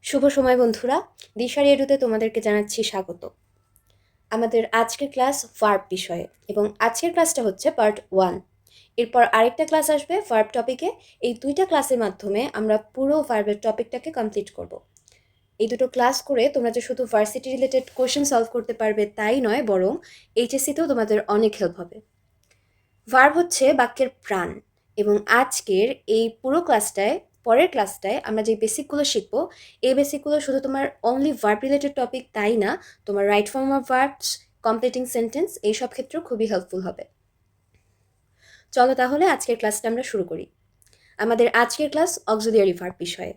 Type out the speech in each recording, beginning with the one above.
শুভ সময় বন্ধুরা, দিশারি এডুতে তোমাদেরকে জানাচ্ছি স্বাগত। আমাদের আজকের ক্লাস ভার্ব বিষয়ে এবং আজকের ক্লাসটা হচ্ছে পার্ট 1। এরপর আরেকটা ক্লাস আসবে ভার্ব টপিকে। এই দুইটা ক্লাসের মাধ্যমে আমরা পুরো ভার্বের টপিকটাকে কমপ্লিট করব। এই দুটো ক্লাস করে তোমরা যে শুধু ভার্সিটি রিলেটেড কোয়েশ্চেন সলভ করতে পারবে তাই নয়, বরং এইচএসসিতেও তোমাদের অনেক হেল্প হবে। ভার্ব হচ্ছে বাক্যের প্রাণ এবং আজকের এই পুরো ক্লাসটায়, পরের ক্লাসটায় আমরা যে বেসিকগুলো শিখবো, এই বেসিকগুলো শুধু তোমার অনলি ভার্ব রিলেটেড টপিক তাই না, তোমার right form of verbs, completing sentence এইসব ক্ষেত্রেও খুবই হেল্পফুল হবে। চলো তাহলে আজকের ক্লাসটা আমরা শুরু করি। আমাদের আজকের ক্লাস অক্সিলিয়ারি ভার্ব বিষয়ে।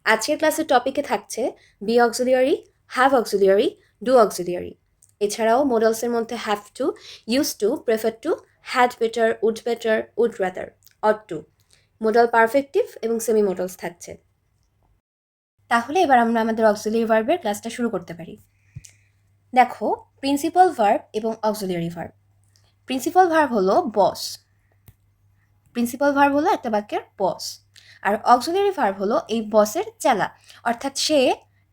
আজকের ক্লাসের টপিকে থাকছে be auxiliary, have auxiliary, do auxiliary. এছাড়াও মোডালসের মধ্যে have to, use to, prefer to, had better, would rather, ought to, modal perfective এবং সেমি মোডালস থাকছে। তাহলে এবার আমরা আমাদের অক্সিলিয়ারি ভার্বের ক্লাসটা শুরু করতে পারি। দেখো, প্রিন্সিপাল ভার্ব এবং অক্সিলিয়ারি ভার্ব। প্রিন্সিপাল ভার্ব হলো বস। প্রিন্সিপাল ভার্ব হলো একটা বাক্যের বস, আর অক্সিলিয়ারি ভার্ব হলো এই বসের চেলা, অর্থাৎ সে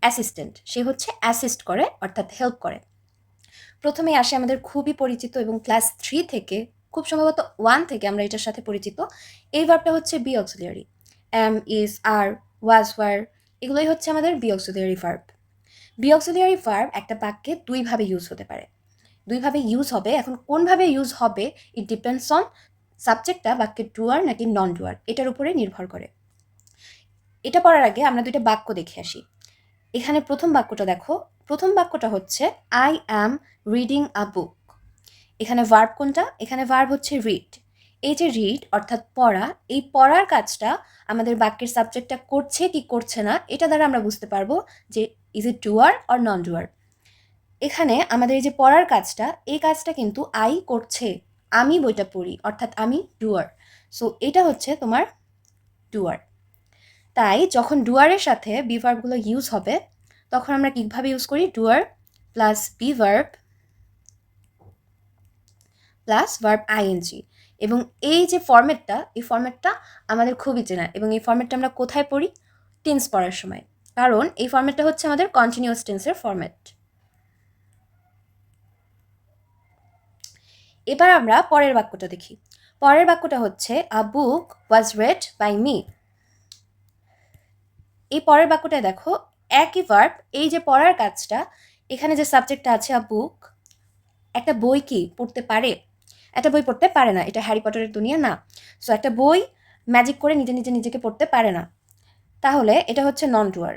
অ্যাসিস্ট্যান্ট, সে হচ্ছে অ্যাসিস্ট করে অর্থাৎ হেল্প করে। প্রথমে আসে আমাদের খুবই পরিচিত এবং ক্লাস 3 থেকে, খুব সম্ভবত 1 থেকে আমরা এটার সাথে পরিচিত, এই ভার্বটা হচ্ছে be auxiliary. Am, is, are, was, were, এগুলোই হচ্ছে আমাদের be auxiliary verb. Be auxiliary verb একটা বাক্যে দুইভাবে ইউজ হতে পারে। দুইভাবে ইউজ হবে। এখন কোনভাবে ইউজ হবে ইট ডিপেন্ডস অন সাবজেক্টটা বাক্যের ডুয়ার নাকি নন ডুয়ার, এটার উপরে নির্ভর করে। এটা পড়ার আগে আমরা দুইটা বাক্য দেখে আসি। এখানে প্রথম বাক্যটা দেখো। প্রথম বাক্যটা হচ্ছে আই অ্যাম রিডিং আ বুক। এখানে ভার্ব কোনটা? এখানে ভার্ব হচ্ছে রিড। এই যে রিড অর্থাৎ পড়া, এই পড়ার কাজটা আমাদের বাক্যের সাবজেক্টটা করছে কি করছে না, এটা দ্বারা আমরা বুঝতে পারবো যে is it doer or non ডুয়ার। এখানে আমাদের এই যে পড়ার কাজটা, এই কাজটা কিন্তু আই করছে, আমি বইটা পড়ি, অর্থাৎ আমি ডুয়ার। সো এটা হচ্ছে তোমার ডুয়ার। তাই যখন ডুয়ারের সাথে বি ভার্বগুলো ইউজ হবে, তখন আমরা কীভাবে ইউজ করি? Doer plus be verb plus verb ING. এবং এই যে ফরম্যাটটা, এই ফরম্যাটটা আমাদের খুবই চেনা এবং এই ফরম্যাটটা আমরা কোথায় পড়ি? টেন্স পড়ার সময়, কারণ এই ফরম্যাটটা হচ্ছে আমাদের কন্টিনিউয়াস টেন্সের ফরম্যাট। এবার আমরা পরের বাক্যটা দেখি। পরের বাক্যটা হচ্ছে আ বুক ওয়াজ রেড বাই মি। এই পরের বাক্যটায় দেখো একই ভার্ব, এই যে পড়ার কাজটা, এখানে যে সাবজেক্টটা আছে আ বুক, একটা বই কি পড়তে পারে? একটা বই পড়তে পারে না, এটা হ্যারি পটারের দুনিয়া না। সো একটা বই ম্যাজিক করে নিজে নিজে নিজেকে পড়তে পারে না, তাহলে এটা হচ্ছে নন ডুয়ার।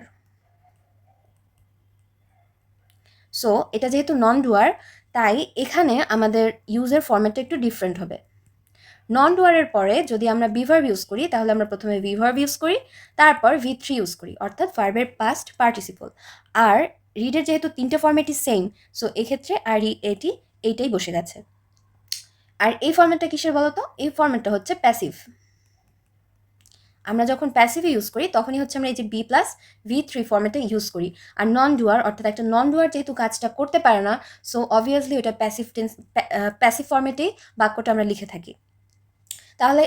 সো এটা যেহেতু নন ডুয়ার, তাই এখানে আমাদের ইউজের ফরম্যাটটা একটু ডিফারেন্ট হবে। নন ডুয়ারের পরে যদি আমরা বি ভার্ব ইউজ করি, তাহলে আমরা প্রথমে বি ভার্ব ইউজ করি, তারপর V3 ইউজ করি, অর্থাৎ ভার্বের পাস্ট পার্টিসিপল। আর রিডের যেহেতু তিনটে ফরম্যাটই সেম, সো এক্ষেত্রে আর এইটাই বসে গেছে। আর এই ফরম্যাটটা কিসের বলো তো? এই ফরম্যাটটা হচ্ছে প্যাসিভ। আমরা যখন প্যাসিভ ইউজ করি তখনই হচ্ছে আমরা এই যে বি প্লাস V3 ফরম্যাটে ইউজ করি। আর নন ডুয়ার, অর্থাৎ একটা নন ডুয়ার যেহেতু কাজটা করতে পারে না, সো অবভিয়াসলি ওটা প্যাসিভ ফরম্যাটেই বাক্যটা আমরা লিখে থাকি। তাহলে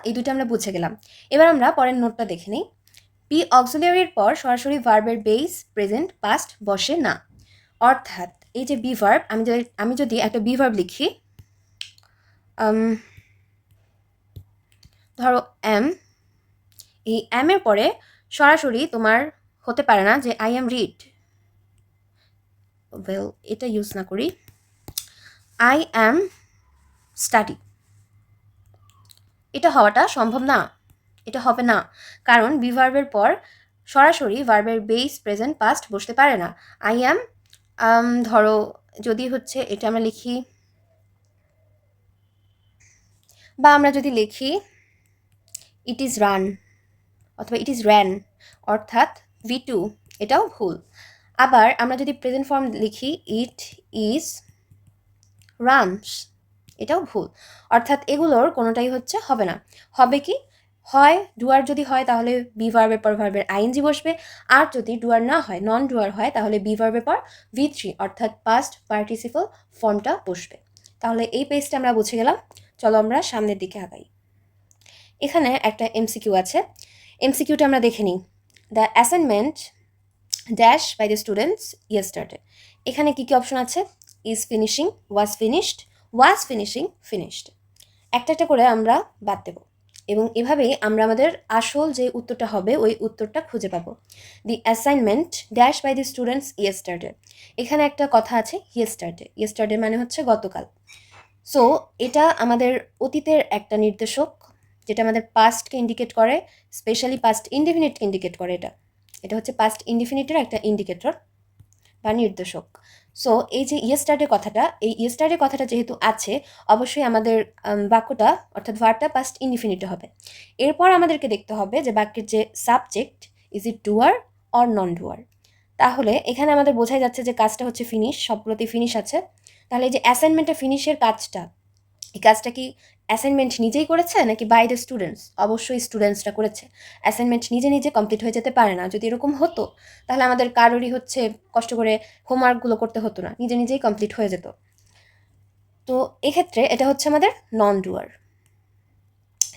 এই দুটো আমরা বুঝে গেলাম। এবার আমরা পরের নোটটা দেখে নিই। বি অক্সিলিয়ারির পর সরাসরি ভার্বের বেস, প্রেজেন্ট, পাস্ট বসে না। অর্থাৎ এই যে বি ভার্ব, আমি যদি একটা বি ভার্ব লিখি, ধরো এম, এই এম এর পরে সরাসরি তোমার হতে পারে না যে আই এম রিড, ওয়েল এটা ইউজ না করি, আই অ্যাম স্টাডি। এটা হওয়াটা সম্ভব না, এটা হবে না, কারণ বি ভার্বের পর সরাসরি ভার্বের বেস, প্রেজেন্ট, পাস্ট বসতে পারে না। আই অ্যাম, ধরো যদি হচ্ছে এটা আমরা লিখি, বা আমরা যদি লিখি ইট ইজ রান অথবা ইট ইজ র্যান, অর্থাৎ V2, এটাও ভুল। আবার আমরা যদি প্রেজেন্ট ফর্ম লিখি ইট ইজ রানস, এটাও ভুল। অর্থাৎ এগুলোর কোনোটাই হচ্ছে হবে না। হবে কি? হয় ডুয়ার যদি হয় তাহলে বি ভার্বের পর ভার্বের আইএনজি বসবে, আর যদি ডুয়ার না হয়, নন ডুয়ার হয়, তাহলে বি ভার্বের পর V3 অর্থাৎ পাস্ট পার্টিসিপল ফর্মটা বসবে। তাহলে এই পেজটা আমরা বুঝে গেলাম। চলো আমরা সামনের দিকে আগাই। এখানে একটা MCQ আছে, MCQটা আমরা দেখে নিই। The assignment dash by the students yesterday. এখানে কি কি অপশন আছে? Is finishing, was finished, was finishing, finished. একটা একটা করে আমরা বাদ দেব এবং এভাবেই আমরা আমাদের আসল যে উত্তরটা হবে ওই উত্তরটা খুঁজে পাবো। The assignment dash by the students yesterday. এখানে একটা কথা আছে ইয়েস্টারডে, ইয়েস্টারডে মানে হচ্ছে গতকাল। সো এটা আমাদের অতীতের একটা নির্দেশক, যেটা আমাদের পাস্টকে ইন্ডিকেট করে, স্পেশালি পাস্ট ইনডিফিনিটকে ইন্ডিকেট করে। এটা এটা হচ্ছে পাস্ট ইনডিফিনিটের একটা ইন্ডিকেটর বা নির্দেশক। সো এই যে ইয়েস্টারডে কথাটা, এই ইয়েস্টারডে কথাটা যেহেতু আছে, অবশ্যই আমাদের বাক্যটা অর্থাৎ ভার্বটা পাস্ট ইনডিফিনিটে হবে। এরপর আমাদেরকে দেখতে হবে যে বাক্যের যে subject, is it doer or non doer. তাহলে এখানে আমাদের বোঝাই যাচ্ছে যে কাজটা হচ্ছে ফিনিশ, সবগুলোতেই ফিনিশ আছে। তাহলে এই যে অ্যাসাইনমেন্টটা ফিনিশের কাজটা, এই কাজটা কি অ্যাসাইনমেন্ট নিজেই করেছে নাকি বাই দ্য স্টুডেন্টস? অবশ্যই স্টুডেন্টসরা করেছে। অ্যাসাইনমেন্ট নিজে নিজে কমপ্লিট হয়ে যেতে পারে না। যদি এরকম হতো তাহলে আমাদের কারোরই হচ্ছে কষ্ট করে হোমওয়ার্কগুলো করতে হতো না, নিজে নিজেই কমপ্লিট হয়ে যেত। তো এক্ষেত্রে এটা হচ্ছে আমাদের নন ডুয়ার।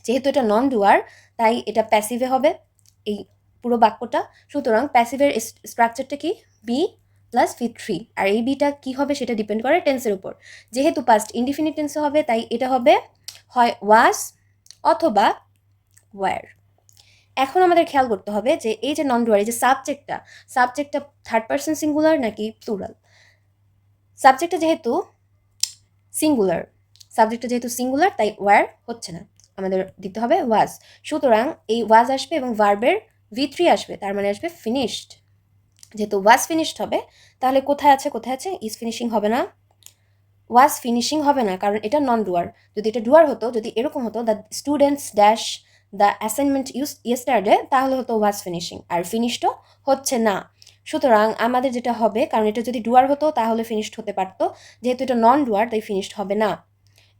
যেহেতু এটা নন ডুয়ার তাই এটা প্যাসিভে হবে এই পুরো বাক্যটা। সুতরাং প্যাসিভের স্ট্রাকচারটা কি? B plus V3। আর এই বিটা কি হবে সেটা ডিপেন্ড করে টেন্সের উপর। যেহেতু পাস্ট ইনডিফিনিট টেন্সে হবে তাই এটা হবে হয় ওয়াজ অথবা ওয়্যার। এখন আমাদের খেয়াল করতে হবে যে এই যে নন ডুয়ার, এই যে সাবজেক্টটা থার্ড পারসন সিঙ্গুলার নাকি প্লুরাল। সাবজেক্টটা যেহেতু সিঙ্গুলার তাই ওয়্যার হচ্ছে না, আমাদের দিতে হবে ওয়াজ। সুতরাং এই ওয়াজ আসবে এবং ভার্বের V3 আসবে, তার মানে আসবে ফিনিশড। যেহেতু ওয়াজ ফিনিশড হবে তাহলে কোথায় আছে ইজ ফিনিশিং হবে না, ওয়াজ ফিনিশিং হবে না, কারণ এটা নন ডুয়ার। যদি এটা ডুয়ার হতো, যদি এরকম হতো the students dash the assignment yesterday, তাহলে হতো ওয়াজ ফিনিশিং, আর ফিনিশডও হচ্ছে না। সুতরাং আমাদের যেটা হবে, কারণ এটা যদি ডুয়ার হতো তাহলে ফিনিশড হতে পারতো, যেহেতু এটা নন ডুয়ার তাই ফিনিশড হবে না।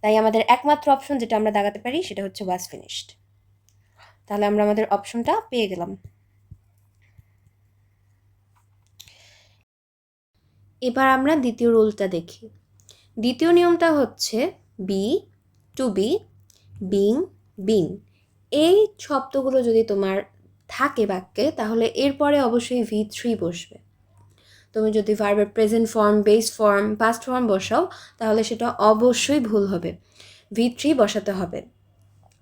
তাই আমাদের একমাত্র অপশন যেটা আমরা দাগাতে পারি সেটা হচ্ছে ওয়াজ ফিনিশড। তাহলে আমরা আমাদের অপশনটা পেয়ে গেলাম। এবার আমরা দ্বিতীয় রুলটা দেখি। দ্বিতীয় নিয়মটা হচ্ছে be, to be, being, being. এই শব্দগুলো যদি তোমার থাকে বাক্যে তাহলে এরপরে অবশ্যই V3 বসবে। তুমি যদি ভার্বের present form, base form, past form বসাও তাহলে সেটা অবশ্যই ভুল হবে, V3 বসাতে হবে।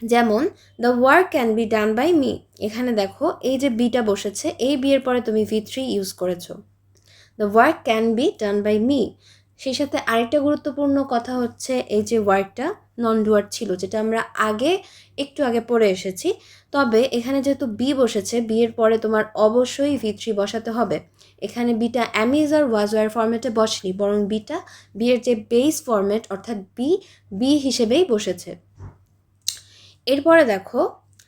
যেমন the work can be done by me. এখানে দেখো এই যে বিটা বসেছে, এই বি এর পরে তুমি V3 ইউজ করেছো। The work can be done by me. সেই সাথে আরেকটা গুরুত্বপূর্ণ কথা হচ্ছে এই যে ওয়ার্কটা নন ডুয়ার ছিল, যেটা আমরা একটু আগে পড়ে এসেছি। তবে এখানে যেহেতু বি বসেছে, বি এর পরে তোমার অবশ্যই V3 বসাতে হবে। এখানে beta amidst R was war ফরম্যাটে বসেনি, বরং বিটা বি এর যে বেস ফরম্যাট অর্থাৎ বি হিসেবেই বসেছে। এরপরে দেখো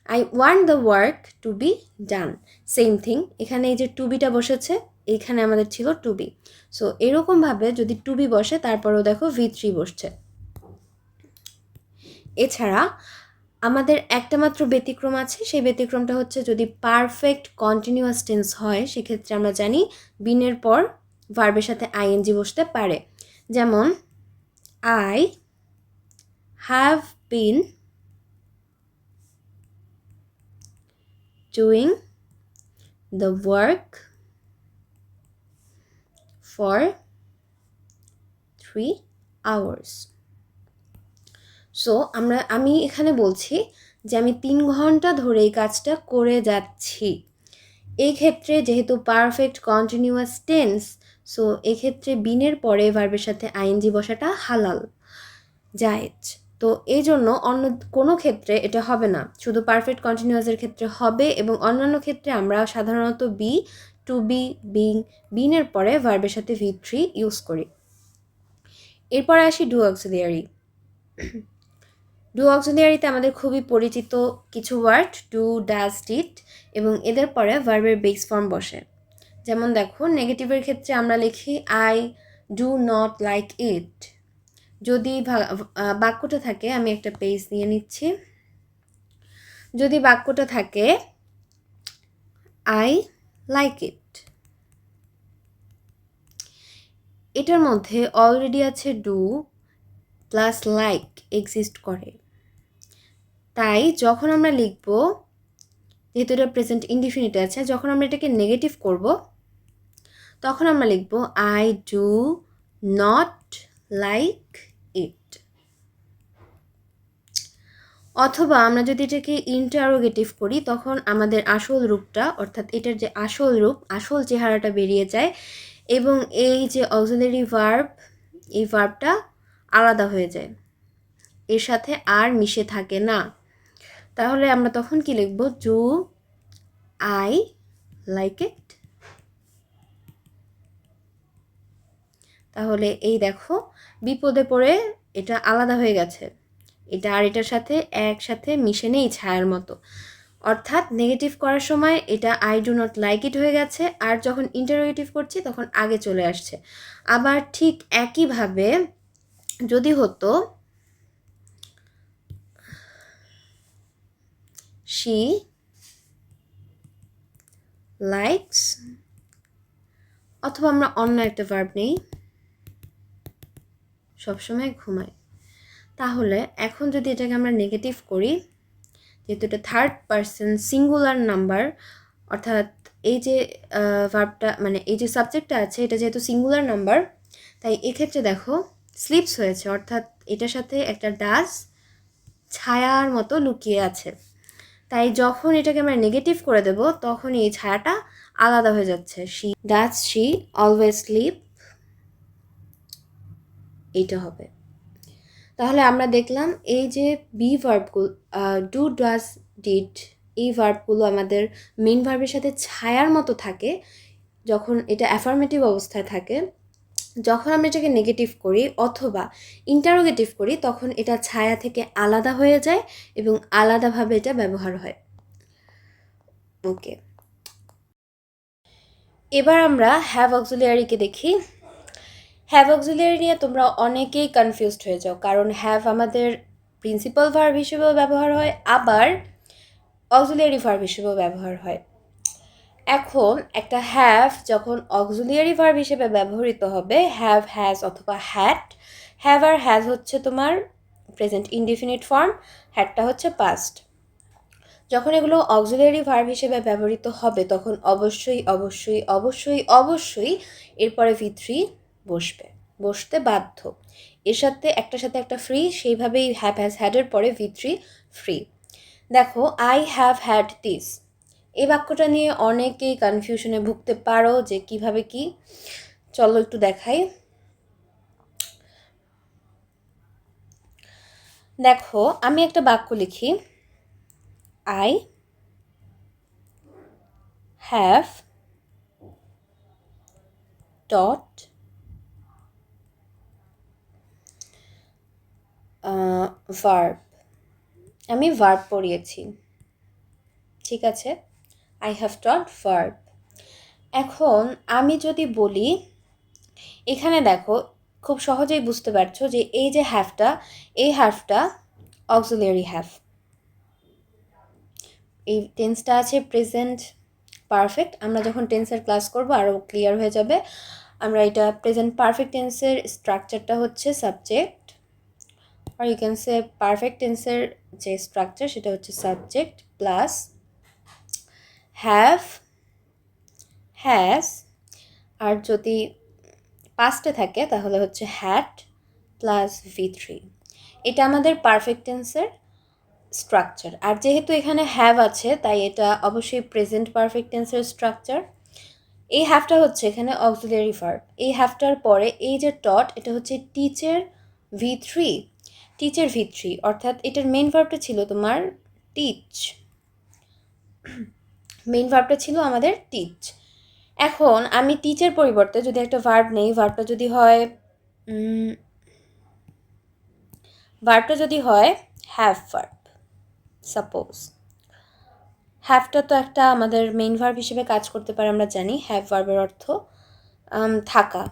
I want the work to be done, same thing. এখানে এই যে টু বিটা বসেছে, এইখানে আমাদের ছিল টু বি। সো এরকমভাবে যদি টু বি বসে তারপরেও দেখো V3 বসছে। এছাড়া আমাদের একটা মাত্র ব্যতিক্রম আছে, সেই ব্যতিক্রমটা হচ্ছে যদি পারফেক্ট কন্টিনিউয়াস টেন্স হয়, সেক্ষেত্রে আমরা জানি বিনের পর ভার্বের সাথে আইএনজি বসতে পারে। যেমন I have been doing the work for 3 hours. So আমি এখানে বলছি যে আমি 3 ঘন্টা ধরে এই কাজটা করে যাচ্ছি। এই ক্ষেত্রে যেহেতু পারফেক্ট কন্টিনিউয়াস টেন্স, সো এক্ষেত্রে বিনের পরে ভার্বের সাথে আইএনজি বসাটা হালাল, জায়েজ। তো এই জন্য অন্য কোনো ক্ষেত্রে এটা হবে না, শুধু পারফেক্ট কন্টিনিউয়াসের ক্ষেত্রে হবে, এবং অন্যান্য ক্ষেত্রে আমরা সাধারণত বি, টু বি, বিং, বিনের পরে ভার্বের সাথে V3 ইউজ করি। এরপরে আসি ডু অক্সিলিয়ারি। ডু অক্সিলিয়ারিতে আমাদের খুবই পরিচিত কিছু ওয়ার্ড ডু, ডাজ, ডিড, এবং এদের পরে ভার্বের বেস ফর্ম বসে। যেমন দেখো নেগেটিভের ক্ষেত্রে আমরা লিখি I do not like it. যদি বাক্যটা থাকে, আমি একটা পেজ নিয়ে নিচ্ছি, যদি বাক্যটা থাকে আই লাইক ইট, এটার মধ্যে অলরেডি আছে ডু প্লাস লাইক এক্সিস্ট করে। তাই যখন আমরা লিখব, যেহেতু এটা প্রেজেন্ট ইনডিফিনিট আছে, যখন আমরা এটাকে নেগেটিভ করব তখন আমরা লিখব I do not like it. অথবা আমরা যদি এটাকে ইন্টারোগেটিভ করি তখন আমাদের আসল রূপটা, অর্থাৎ এটার যে আসল রূপ, আসল চেহারাটা বেরিয়ে যায় এবং এই যে অক্সিলারি ভার্ব, এই ভার্বটা আলাদা হয়ে যায়, এর সাথে আর মিশে থাকে না। তাহলে আমরা তখন কি লিখব? Do I like it. তাহলে এই দেখো বিপদে পড়ে এটা আলাদা হয়ে গেছে, এটা আর এটার সাথে একসাথে মিশে নেই ছায়ার মতো। অর্থাৎ নেগেটিভ করার সময় এটা I do not like it হয়ে গেছে, আর যখন ইন্টারোগেটিভ করছি তখন আগে চলে আসছে। আবার ঠিক একইভাবে যদি হতো শি লাইকস, অথবা আমরা অন্য একটা ভার্ব নেই, সবসময় ঘুমায়। তাহলে এখন যদি এটাকে আমরা নেগেটিভ করি, যেহেতু এটা থার্ড পারসন সিঙ্গুলার নাম্বার, অর্থাৎ এই যে ভার্বটা মানে এই যে সাবজেক্টটা আছে এটা যেহেতু সিঙ্গুলার নাম্বার, তাই এক্ষেত্রে দেখো স্লিপস হয়েছে, অর্থাৎ এটার সাথে একটা ডাস ছায়ার মতো লুকিয়ে আছে। তাই যখন এটাকে আমরা নেগেটিভ করে দেব তখন এই ছায়াটা আলাদা হয়ে যাচ্ছে। শি অলওয়েজ স্লিপ, এইটা হবে। তাহলে আমরা দেখলাম এই যে বি ভার্বগুলো, ডু, ডাজ, ডিড, এই ভার্বগুলো আমাদের মেইন ভার্বের সাথে ছায়ার মতো থাকে যখন এটা অ্যাফার্মেটিভ অবস্থায় থাকে। যখন আমরা এটাকে নেগেটিভ করি অথবা ইন্টারোগেটিভ করি তখন এটা ছায়া থেকে আলাদা হয়ে যায় এবং আলাদাভাবে এটা ব্যবহার হয়। ওকে, এবার আমরা হ্যাভ অক্সিলিয়ারিকে দেখি। হ্যাভ অক্সিলিয়ারি নিয়ে তোমরা অনেকেই কনফিউজড হয়ে যাও, কারণ হ্যাভ আমাদের প্রিন্সিপাল ভার্ব হিসেবেও ব্যবহার হয়, আবার অক্সিলিয়ারি ভার্ব হিসেবেও ব্যবহার হয়। এখন একটা হ্যাভ যখন অক্সিলিয়ারি ভার্ব হিসেবে ব্যবহৃত হবে, হ্যাভ, হ্যাজ অথবা হ্যাড, হ্যাভ আর হ্যাজ হচ্ছে তোমার প্রেজেন্ট ইনডিফিনিট ফর্ম, হ্যাডটা হচ্ছে পাস্ট। যখন এগুলো অক্সিলিয়ারি ভার্ব হিসেবে ব্যবহৃত হবে তখন অবশ্যই অবশ্যই অবশ্যই অবশ্যই এরপরে V3 বসতে বাধ্য। এর সাথে একটা ফ্রি, সেইভাবেই হ্যাভ হ্যাজ হ্যাডের পরে V3 ফ্রি। দেখো আই হ্যাভ হ্যাড দিস, এই বাক্যটা নিয়ে অনেকেই কনফিউশনে ভুগতে পারো যে কিভাবে কি। চলো একটু দেখাই। দেখো আমি একটা বাক্য লিখি, আই হ্যাভ টট ভার্ব, আমি ভার্ব পড়িয়েছি, ঠিক আছে, আই হ্যাভ টট ভার্ব। এখন আমি যদি বলি, এখানে দেখো খুব সহজেই বুঝতে পারছো যে এই যে হ্যাভটা, এই হ্যাভটা অক্সিলিয়ারি হ্যাভ। এই টেন্সটা আছে প্রেজেন্ট পারফেক্ট, আমরা যখন টেন্সের ক্লাস করব আরও ক্লিয়ার হয়ে যাবে। আমরা এটা প্রেজেন্ট পারফেক্ট টেন্সের স্ট্রাকচারটা হচ্ছে সাবজেক্ট, আর ইউ ক্যান সে পারফেক্ট টেন্সের যে স্ট্রাকচার সেটা হচ্ছে সাবজেক্ট প্লাস হ্যাভ, হ্যাজ, আর যদি পাস্টে থাকে তাহলে হচ্ছে হ্যাড প্লাস V3। এটা আমাদের পারফেক্ট টেন্সের স্ট্রাকচার। আর যেহেতু এখানে হ্যাভ আছে তাই এটা অবশ্যই প্রেজেন্ট পারফেক্ট টেন্সের স্ট্রাকচার। এই হ্যাভটা হচ্ছে এখানে অক্সিলিয়ারি ভার্ব, এই হ্যাভটার পরে এই যে টট এটা হচ্ছে টিচের V3, টিচের V3, অর্থাৎ এটার মেইন ভার্বটা ছিল তোমার টিচ, মেইন ভার্বটা ছিল আমাদের টিচ। এখন আমি টিচের পরিবর্তে যদি একটা ভার্ব নেই, ভার্বটা যদি হয় হ্যাভ ভার্ব, সাপোজ হ্যাভটা তো একটা আমাদের মেইন ভার্ব হিসেবে কাজ করতে পারে, আমরা জানি হ্যাভ ভার্বের অর্থ থাকা।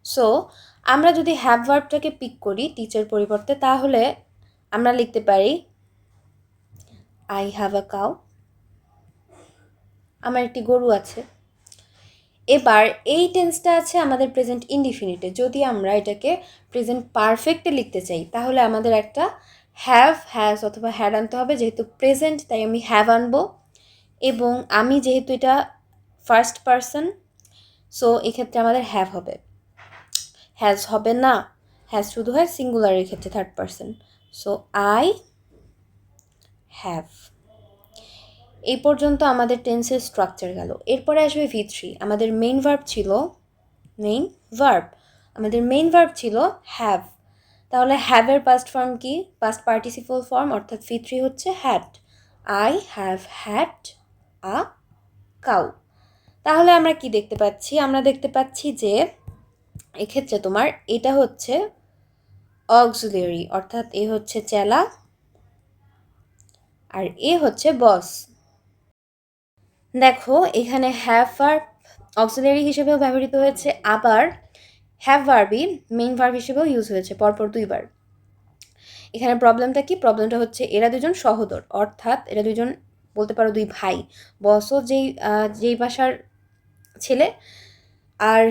সো আমরা যদি হ্যাভ ভার্বটাকে পিক করি টিচের পরিবর্তে তাহলে আমরা লিখতে পারি আই হ্যাভ আ কাউ, আমার একটি গরু আছে। এবার এই টেন্সটা আছে আমাদের প্রেজেন্ট ইনডিফিনিটে, যদি আমরা এটাকে প্রেজেন্ট পারফেক্টে লিখতে চাই তাহলে আমাদের একটা হ্যাভ, হ্যাজ অথবা হ্যাড আনতে হবে, যেহেতু প্রেজেন্ট তাই আমি হ্যাভ আনবো। এবং আমি যেহেতু এটা ফার্স্ট পারসন, সো এক্ষেত্রে আমাদের হ্যাভ হবে, হ্যাজ হবে না, হ্যাজ শুধু হয় সিঙ্গুলারের ক্ষেত্রে third person. So I have. এই পর্যন্ত আমাদের টেন্সের স্ট্রাকচার গেল। এরপরে আসবে V3। আমাদের মেইন ভার্ব ছিল হ্যাভ। তাহলে হ্যাভের পাস্ট ফর্ম কি? পাস্ট পার্টিসিপল ফর্ম, অর্থাৎ V3 হচ্ছে had. I have had a cow. তাহলে আমরা কি দেখতে পাচ্ছি? আমরা দেখতে পাচ্ছি যে এক্ষেত্রে তোমার এটা হচ্ছে অক্সিলিয়ারি, অর্থাৎ এ হচ্ছে চেলা আর এ হচ্ছে বস। দেখো এখানে হ্যাভ ভার্ব অক্সিলিয়ারি হিসেবেও ব্যবহৃত হয়েছে, আবার হ্যাভ ভার্বই মেইন ভার্ব হিসেবেও ইউজ হয়েছে পরপর দুইবার। এখানে প্রবলেমটা কি? প্রবলেমটা হচ্ছে এরা দুজন সহোদর, অর্থাৎ এরা দুজন বলতে পারো দুই ভাই। বসও যেই বাসার ছেলে আর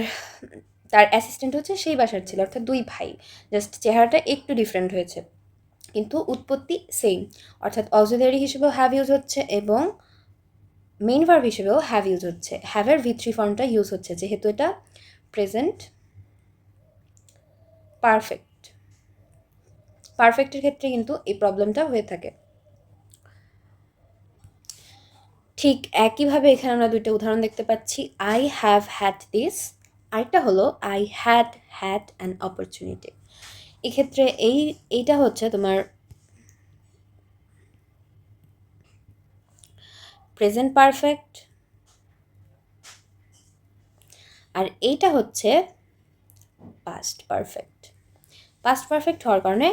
তার অ্যাসিস্ট্যান্ট হচ্ছে সেই বাসার ছেলে, অর্থাৎ দুই ভাই, জাস্ট চেহারাটা একটু ডিফারেন্ট হয়েছে কিন্তু উৎপত্তি সেম। অর্থাৎ অক্সিলিয়ারি হিসেবেও হ্যাভ ইউজ হচ্ছে এবং মেইন ভার্ব হিসেবেও হ্যাভ ইউজ হচ্ছে। হ্যাভের V3 ফর্মটা ইউজ হচ্ছে যেহেতু এটা প্রেজেন্ট পারফেক্ট। পারফেক্টের ক্ষেত্রে কিন্তু এই প্রবলেমটা হয়ে থাকে। ঠিক একইভাবে এখানে আমরা দুইটা উদাহরণ দেখতে পাচ্ছি। আই হ্যাভ হ্যাড দিস, আরেকটা হলো আই হ্যাড অ্যান অপরচুনিটি। এক্ষেত্রে এইটা হচ্ছে তোমার প্রেজেন্ট পারফেক্ট আর এইটা হচ্ছে পাস্ট পারফেক্ট। পাস্ট পারফেক্ট হওয়ার কারণে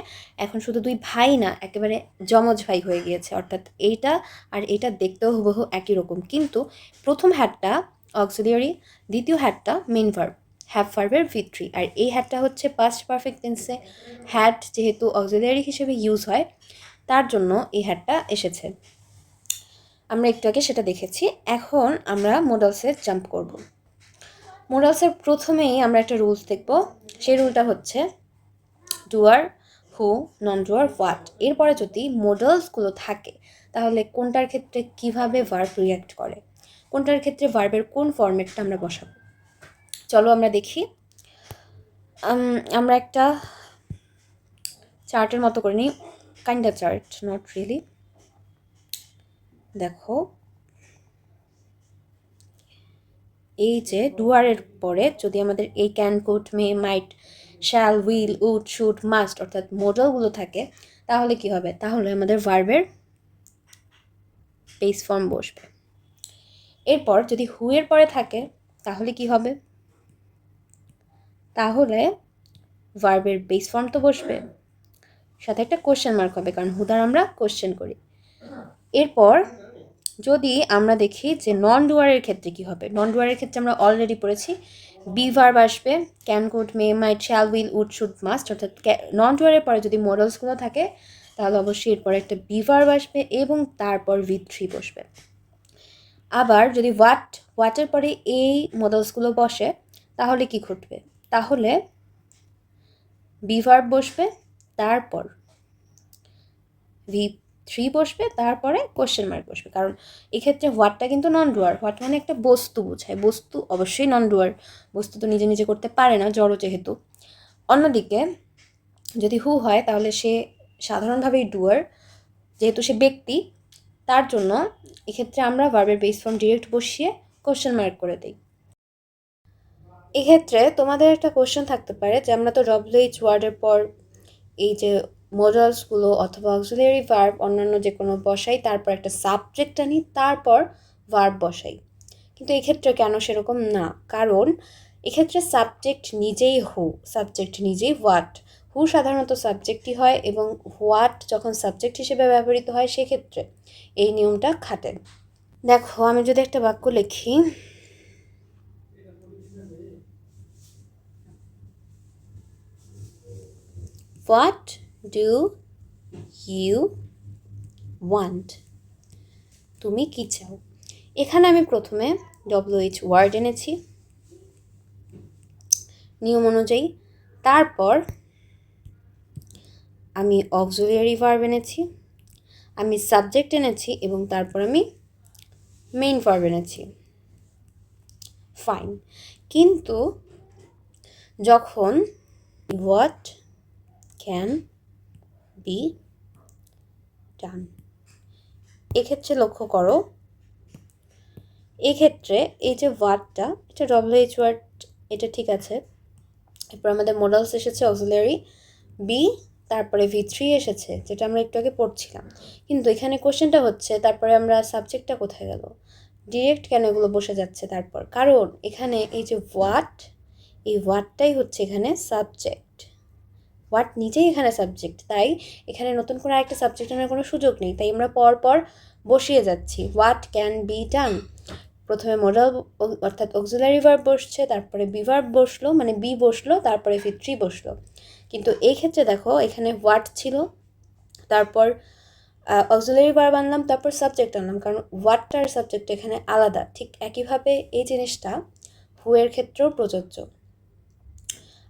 এখন শুধু দুই ভাই না, একেবারে যমজ ভাই হয়ে গিয়েছে, অর্থাৎ এইটা আর এইটা দেখতেও হুবহু একই রকম, কিন্তু প্রথম হ্যাডটা অক্সিলিয়ারি, দ্বিতীয় হ্যাডটা মেইন ভার্ব, হ্যাভ ভার্বের V3, আর এই হ্যাডটা হচ্ছে পাস্ট পারফেক্ট টেন্সে। হ্যাড যেহেতু অক্সিলিয়ারি হিসেবে ইউজ হয় তার জন্য এই হ্যাডটা এসেছে। আমরা একটু আগে সেটা দেখেছি। এখন আমরা মোডালসে জাম্প করব। মোডালসের প্রথমেই আমরা একটা রুলস দেখব। সেই রুলটা হচ্ছে ডুয়ার, হু, নন ডুয়ার, হোয়াট। এরপরে যদি মোডালসগুলো থাকে তাহলে কোনটার ক্ষেত্রে কিভাবে ভার্ব রিঅ্যাক্ট করে, কোনটার ক্ষেত্রে ভার্বের কোন ফরম্যাটটা আমরা বসাবো। চলো আমরা দেখি। আমরা একটা চার্টের মতো করে নিই, কাইন্ড চার্ট, নট রিয়েলি। দেখো এই যে ডুয়ারের পরে যদি আমাদের এই can, could, may, might, shall, will, would, should, must অর্থাৎ মোডালগুলো থাকে তাহলে কি হবে? তাহলে আমাদের ভার্বের বেস ফর্ম বসবে। এরপর যদি হু এর পরে থাকে তাহলে কি হবে? তাহলে ভার্বের বেস ফর্ম তো বসবে, সাথে একটা কোশ্চেন মার্ক হবে, কারণ হু দ্বারা আমরা কোশ্চেন করি। এরপর যদি আমরা দেখি যে নন ডুয়ারের ক্ষেত্রে কি হবে, নন ডুয়ারের ক্ষেত্রে আমরা অলরেডি পড়েছি বি ভার্ব আসবে, can, could, may, might, shall, will, would, should, must. অর্থাৎ নন ডুয়ারের পরে যদি মোডালসগুলো থাকে তাহলে অবশ্যই এরপরে একটা বি ভার্ব আসবে এবং তারপর V3 বসবে। আবার যদি হোয়াটের পরে এই মোডালসগুলো বসে তাহলে কি ঘটবে? তাহলে বি ভার্ব বসবে, তারপর V3 বসবে, তারপরে কোশ্চেন মার্ক বসবে, কারণ এক্ষেত্রে হোয়াটটা কিন্তু নন ডুয়ার। হোয়াট মানে একটা বস্তু বোঝায়, বস্তু অবশ্যই নন ডুয়ার, বস্তু তো নিজে নিজে করতে পারে না জড় যেহেতু। অন্যদিকে যদি হু হয় তাহলে সে সাধারণভাবেই ডুয়ার, যেহেতু সে ব্যক্তি, তার জন্য এক্ষেত্রে আমরা ভার্বের বেস ফর্ম ডিরেক্ট বসিয়ে কোশ্চেন মার্ক করে দিই। এক্ষেত্রে তোমাদের একটা কোশ্চেন থাকতে পারে যে আমরা তো WH ওয়ার্ডের পর এই যে মোডালসগুলো অথবা অক্সিলিয়ারি ভার্ব অন্যান্য যে কোনো বসাই, তারপর একটা সাবজেক্ট আনি, তারপর ভার্ব বসাই, কিন্তু এক্ষেত্রে কেন সেরকম না? কারণ এক্ষেত্রে সাবজেক্ট নিজেই হু, সাবজেক্ট নিজেই হোয়াট। হু সাধারণত সাবজেক্টই হয় এবং হোয়াট যখন সাবজেক্ট হিসেবে ব্যবহৃত হয় সেক্ষেত্রে এই নিয়মটা খাটে। দেখো আমি যদি একটা বাক্য লিখি, হোয়াট ডু ইউ ওয়ান্ট, তুমি কি চাও। এখানে আমি প্রথমে WH ওয়ার্ড এনেছি নিয়ম অনুযায়ী, তারপর আমি অক্সিলিয়ারি ভার্ব এনেছি, আমি সাবজেক্ট এনেছি এবং তারপর আমি মেইন ভার্ব এনেছি, ফাইন। কিন্তু যখন হোয়াট ক্যান বি ডান, এক্ষেত্রে লক্ষ্য করো, এক্ষেত্রে এই যে ওয়ার্ডটা, এটা WH ওয়ার্ড, এটা ঠিক আছে। এরপর আমাদের মডেলস এসেছে অক্সিলারি বি, তারপরে V3 এসেছে, যেটা আমরা একটু আগে পড়ছিলাম। কিন্তু এখানে কোশ্চেনটা হচ্ছে তারপরে আমরা সাবজেক্টটা কোথায় গেল, ডিরেক্ট কেন এগুলো বসে যাচ্ছে তারপর? কারণ এখানে এই যে হোয়াট, এই হোয়াটটাই হচ্ছে এখানে সাবজেক্ট, হোয়াট নিজেই এখানে সাবজেক্ট, তাই এখানে নতুন করে আরেকটা সাবজেক্ট আনার কোনো সুযোগ নেই, তাই আমরা পর বসিয়ে যাচ্ছি। হোয়াট ক্যান বি ডান, প্রথমে মডেল অর্থাৎ অক্সিলারি ভার্ব বসছে, তারপরে বি ভার্ব বসলো, মানে বি বসলো, তারপরে V3 বসলো। কিন্তু এই ক্ষেত্রে দেখো এখানে হোয়াট ছিল, তারপর অক্সিলারি ভার্ব আনলাম, তারপর সাবজেক্ট আনলাম, কারণ হোয়াটটার সাবজেক্ট এখানে আলাদা। ঠিক একইভাবে এই জিনিসটা হু এর ক্ষেত্রেও প্রযোজ্য।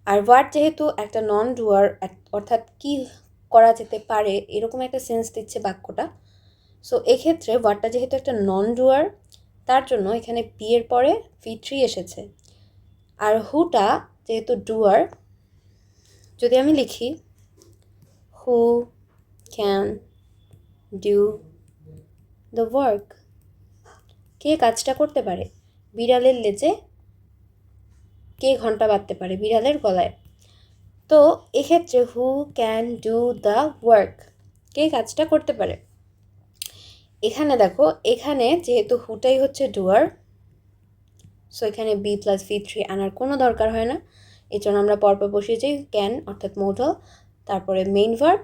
আর হোয়াট যেহেতু একটা নন ডুয়ার, অর্থাৎ কি করা যেতে পারে এরকম একটা সেন্স দিচ্ছে বাক্যটা, সো এক্ষেত্রে হোয়াটটা যেহেতু একটা নন ডুয়ার, তার জন্য এখানে বি এর পরে V3 এসেছে। আর হুটা যেহেতু ডুয়ার, যদি আমি লিখি who can do the work, কে কাজটা করতে পারে? বিড়ালের লেজে কে ঘন্টা বাঁধতে পারে? বিড়ালের গলায়। তো এক্ষেত্রে who can do the work, কে কাজটা করতে পারে? এখানে দেখো, এখানে যেহেতু হুটাই হচ্ছে ডুয়ার, সো এখানে বি প্লাস V3 আনার কোনো দরকার হয় না। এই জন্য আমরা পরপর বসিয়ে যাই ক্যান অর্থাৎ মডেল, তারপরে মেইন ভার্ব,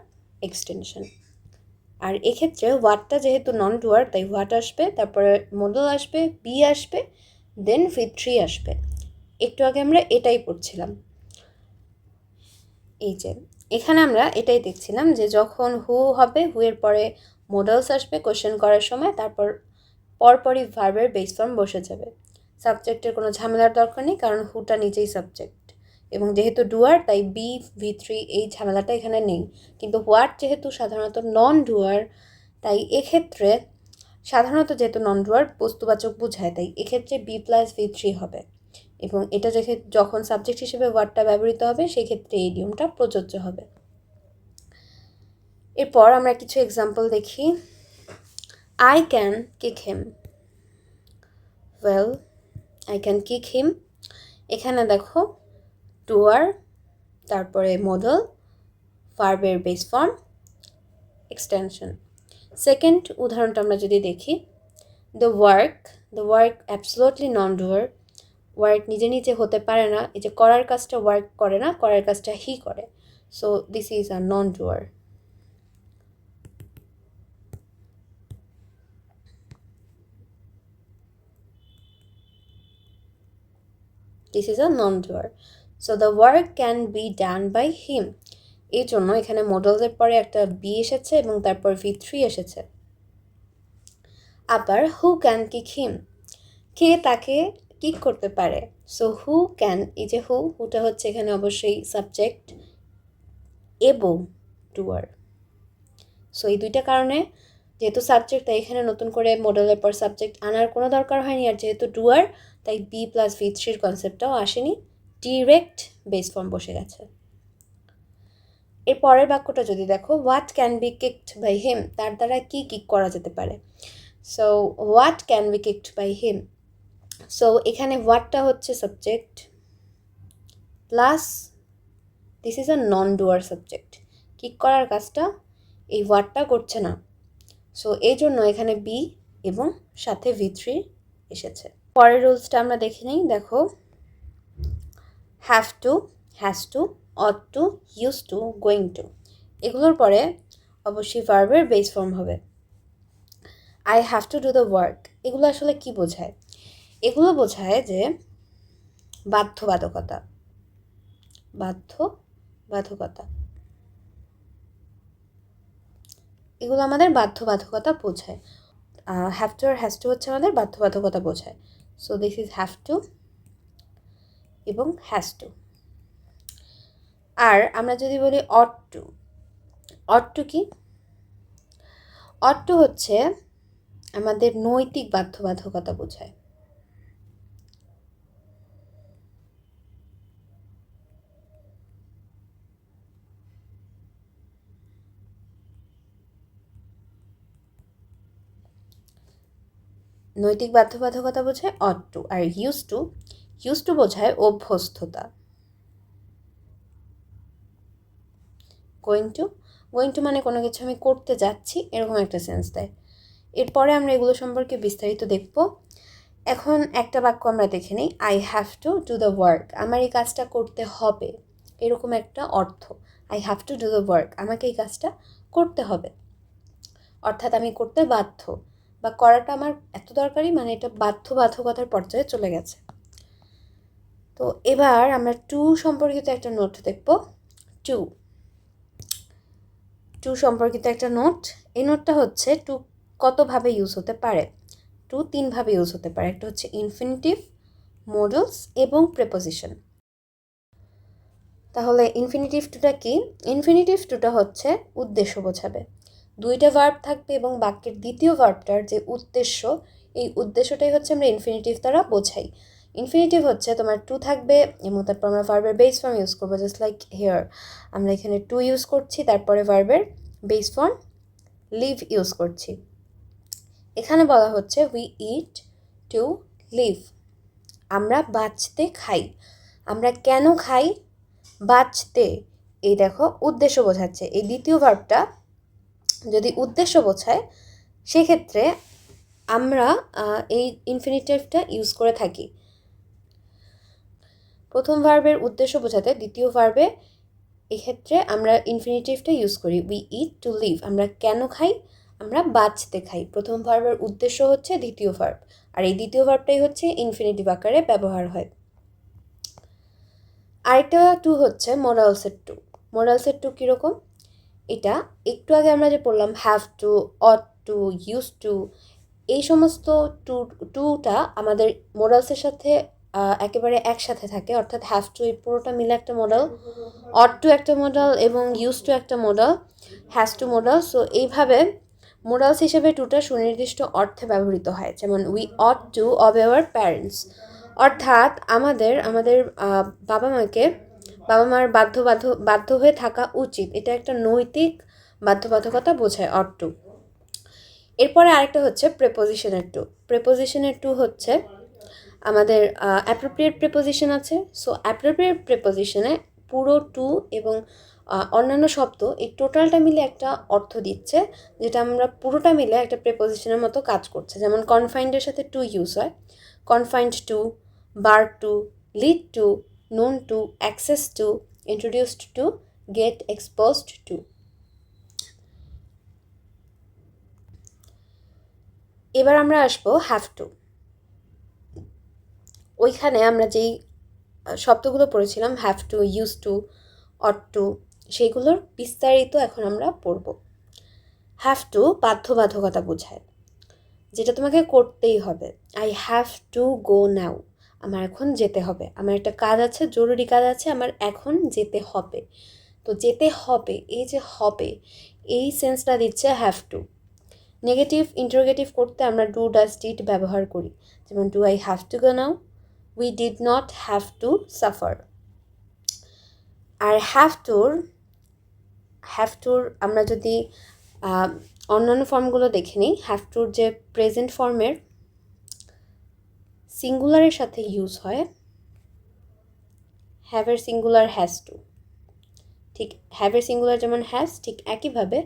এক্সটেনশন। আর এক্ষেত্রে হোয়াটটা যেহেতু নন ডুয়ার, তাই হোয়াট আসবে, তারপরে মডেল আসবে, বি আসবে, দেন V3 আসবে। একটু আগে আমরা এটাই পড়ছিলাম। এই যে এখানে আমরা এটাই দেখছিলাম যে যখন হু হবে, হু এর পরে মডেলস আসবে কোশ্চেন করার সময়, তারপর পরপরই ভার্বের বেস ফর্ম বসে যাবে। সাবজেক্টের কোনো ঝামেলার দরকার নেই, কারণ হুটা নিজেই সাবজেক্ট, এবং যেহেতু ডুয়ার তাই বি V3 এই ঝামেলাটা এখানে নেই। কিন্তু হোয়াট যেহেতু সাধারণত নন ডুয়ার, তাই এক্ষেত্রে সাধারণত যেহেতু নন ডুয়ার বস্তুবাচক বোঝায়, তাই এক্ষেত্রে বি প্লাস V3 হবে, এবং এটা যখন সাবজেক্ট হিসেবে ওয়ার্ডটা ব্যবহৃত হবে সেক্ষেত্রে এই নিয়মটা প্রযোজ্য হবে। এরপর আমরা কিছু এক্সাম্পল দেখি। I can kick him. Well, I can kick him, এখানে দেখো ডুয়ার, তারপরে মডেল, ভার্বের বেস ফর্ম, এক্সটেনশন। সেকেন্ড উদাহরণটা আমরা যদি দেখি, the work absolutely non doer, work নিজে নিজে হতে পারে না, এই যে করার কাজটা ওয়ার্ক করে না, করার কাজটা হি করে, so this is a non doer. This is a non-doer. So the work can be done by him. এই জন্য এখানে মডেলসের পরে একটা বি এসেছে এবং তারপর V3 এসেছে। আবার হু ক্যান কিক হিম, কে তাকে কিক করতে পারে? সো হু ক্যান, এই যে হুটা হচ্ছে এখানে অবশ্যই সাবজেক্ট এবং ডুয়ার। সো এই দুইটা কারণে যেহেতু সাবজেক্ট, তাই এখানে নতুন করে মডেলের পর সাবজেক্ট আনার কোনো দরকার হয়নি। আর যেহেতু ডুয়ার, তাই বি প্লাস V3 কনসেপ্টটাও আসেনি, ডিরেক্ট বেস ফর্ম বসে গেছে। এর পরের বাক্যটা যদি দেখো, what can be kicked by him, তার দ্বারা কি কিক করা যেতে পারে? So what can be kicked by him, so এখানে হোয়াটটা হচ্ছে subject plus this is a non doer subject, kick করার কাজটা এই হোয়াটটা করছে না, সো এই জন্য এখানে বি এবং সাথে V3 এসেছে। পরের রুলসটা আমরা দেখে নিই। দেখো, have to, has to, ought to, use to, going to, এগুলোর পরে অবশ্যই ভার্বের বেস ফর্ম হবে। I have to do the work, এগুলো আসলে কি বোঝায়? এগুলো বোঝায় যে বাধ্যবাধকতা, এগুলো আমাদের বাধ্যবাধকতা বোঝায়। হ্যাভ টু আর হ্যাজ টু হচ্ছে আমাদের বাধ্যবাধকতা বোঝায়। So this is have to এবং হ্যাজ টু। আর আমরা যদি বলি অট টু, কি? অট টু হচ্ছে আমাদের নৈতিক বাধ্যবাধকতা বোঝায়। নৈতিক বাধ্যবাধকতা বোঝায় অট টু, আর ইউজ টু বোঝায় অভ্যস্ততা। গোয়িং টু মানে কোনো কিছু আমি করতে যাচ্ছি, এরকম একটা সেন্স দেয়। এরপরে আমরা এগুলো সম্পর্কে বিস্তারিত দেখব। এখন একটা বাক্য আমরা দেখে নিই, I have to do the work, আমার এই কাজটা করতে হবে, এরকম একটা অর্থ। I have to do the work, আমাকে এই কাজটা করতে হবে, অর্থাৎ আমি করতে বাধ্য, বা করাটা আমার এত দরকারি, মানে এটা বাধ্যবাধকতার পর্যায়ে চলে গেছে। তো এবার আমরা টু সম্পর্কিত একটা নোট দেখব। টু সম্পর্কিত একটা নোট। এই নোটটা হচ্ছে টু কতভাবে ইউজ হতে পারে। টু তিনভাবে ইউজ হতে পারে। একটা হচ্ছে ইনফিনিটিভ, মডেলস এবং প্রেপোজিশন। তাহলে ইনফিনিটিভ টুটা কি? ইনফিনিটিভ টুটা হচ্ছে উদ্দেশ্য বোঝাবে। দুইটা ভার্ব থাকবে এবং বাক্যের দ্বিতীয় ভার্বটার যে উদ্দেশ্য, এই উদ্দেশ্যটাই হচ্ছে আমরা ইনফিনিটিভ দ্বারা বোঝাই। ইনফিনিটিভ হচ্ছে তোমার টু থাকবে এবং তারপর আমরা ভার্বের বেস ফর্ম ইউজ করবো, জাস্ট লাইক হেয়ার আমরা এখানে টু ইউজ করছি, তারপরে ভার্বের বেস ফর্ম লিভ ইউজ করছি। এখানে বলা হচ্ছে উই ইট টু লিভ, আমরা বাঁচতে খাই। আমরা কেন খাই? বাঁচতে। এই দেখো উদ্দেশ্য বোঝাচ্ছে। এই দ্বিতীয় ভার্বটা যদি উদ্দেশ্য বোঝায়, সেক্ষেত্রে আমরা এই ইনফিনিটিভটা ইউজ করে থাকি। প্রথম ভার্বের উদ্দেশ্য বোঝাতে দ্বিতীয় ভার্বে এক্ষেত্রে আমরা ইনফিনিটিভটা ইউজ করি, উই ইট টু লিভ, আমরা কেন খাই? আমরা বাঁচতে খাই। প্রথম ভার্বের উদ্দেশ্য হচ্ছে দ্বিতীয় ভার্ব, আর এই দ্বিতীয় ভার্বটাই হচ্ছে ইনফিনিটিভ আকারে ব্যবহার হয়। আরেকটা টু হচ্ছে মোরালসের টু। মোরালসের টু কীরকম? এটা একটু আগে আমরা যে পড়লাম have to, ought to, use to, এই সমস্ত টুটা আমাদের মোরালসের সাথে একেবারে একসাথে থাকে, অর্থাৎ হ্যাভ টু এই পুরোটা মিলে একটা মডেল, অট টু একটা মডেল এবং ইউজ টু একটা model, has to model. So এইভাবে মোরালস হিসেবে টুটা সুনির্দিষ্ট অর্থে ব্যবহৃত হয়। যেমন we ought to obey our parents, অর্থাৎ আমাদের বাবা মার বাধ্য হয়ে থাকা উচিত, এটা একটা নৈতিক বাধ্যবাধকতা বোঝায় অট টু। এরপরে আরেকটা হচ্ছে প্রেপোজিশনের টু। প্রেপোজিশনের টু হচ্ছে আমাদের অ্যাপ্রোপ্রিয়েট প্রেপোজিশন আছে। সো অ্যাপ্রোপ্রিয়েট প্রেপোজিশনে পুরো টু এবং অন্যান্য শব্দ এই টোটালটা মিলে একটা অর্থ দিচ্ছে, যেটা আমরা পুরোটা মিলে একটা প্রেপোজিশনের মতো কাজ করছে। যেমন কনফাইন্ডের সাথে টু ইউজ হয়, confined to, bar to, lead to, known to, access to, introduced to, get exposed to. এবার আমরা আসবো হ্যাভ টু। ওইখানে আমরা যেই শব্দগুলো পড়েছিলাম have to, use to, ought to, সেইগুলোর বিস্তারিত এখন আমরা পড়ব। হ্যাভ টু বাধ্যবাধকতা বোঝায়, যেটা তোমাকে করতেই হবে। আই হ্যাভ টু গো নাও, আমার এখন যেতে হবে, আমার একটা কাজ আছে, জরুরি কাজ আছে, আমার এখন যেতে হবে। তো যেতে হবে, এই যে হবে, এই সেন্সটা দিচ্ছে হ্যাভ টু। নেগেটিভ ইন্টারোগেটিভ করতে আমরা ডু, ডাজ, ডিড ব্যবহার করি। যেমন do I have to go now, we did not have to suffer. আর হ্যাভ টুর আমরা যদি অন্যান্য ফর্মগুলো দেখে নিই, হ্যাভ টুর যে প্রেজেন্ট ফর্মের সিঙ্গুলারের সাথে ইউজ হয়, হ্যাভের সিঙ্গুলার হ্যাজ টু। ঠিক হ্যাভের সিঙ্গুলার যেমন হ্যাজ, ঠিক একইভাবে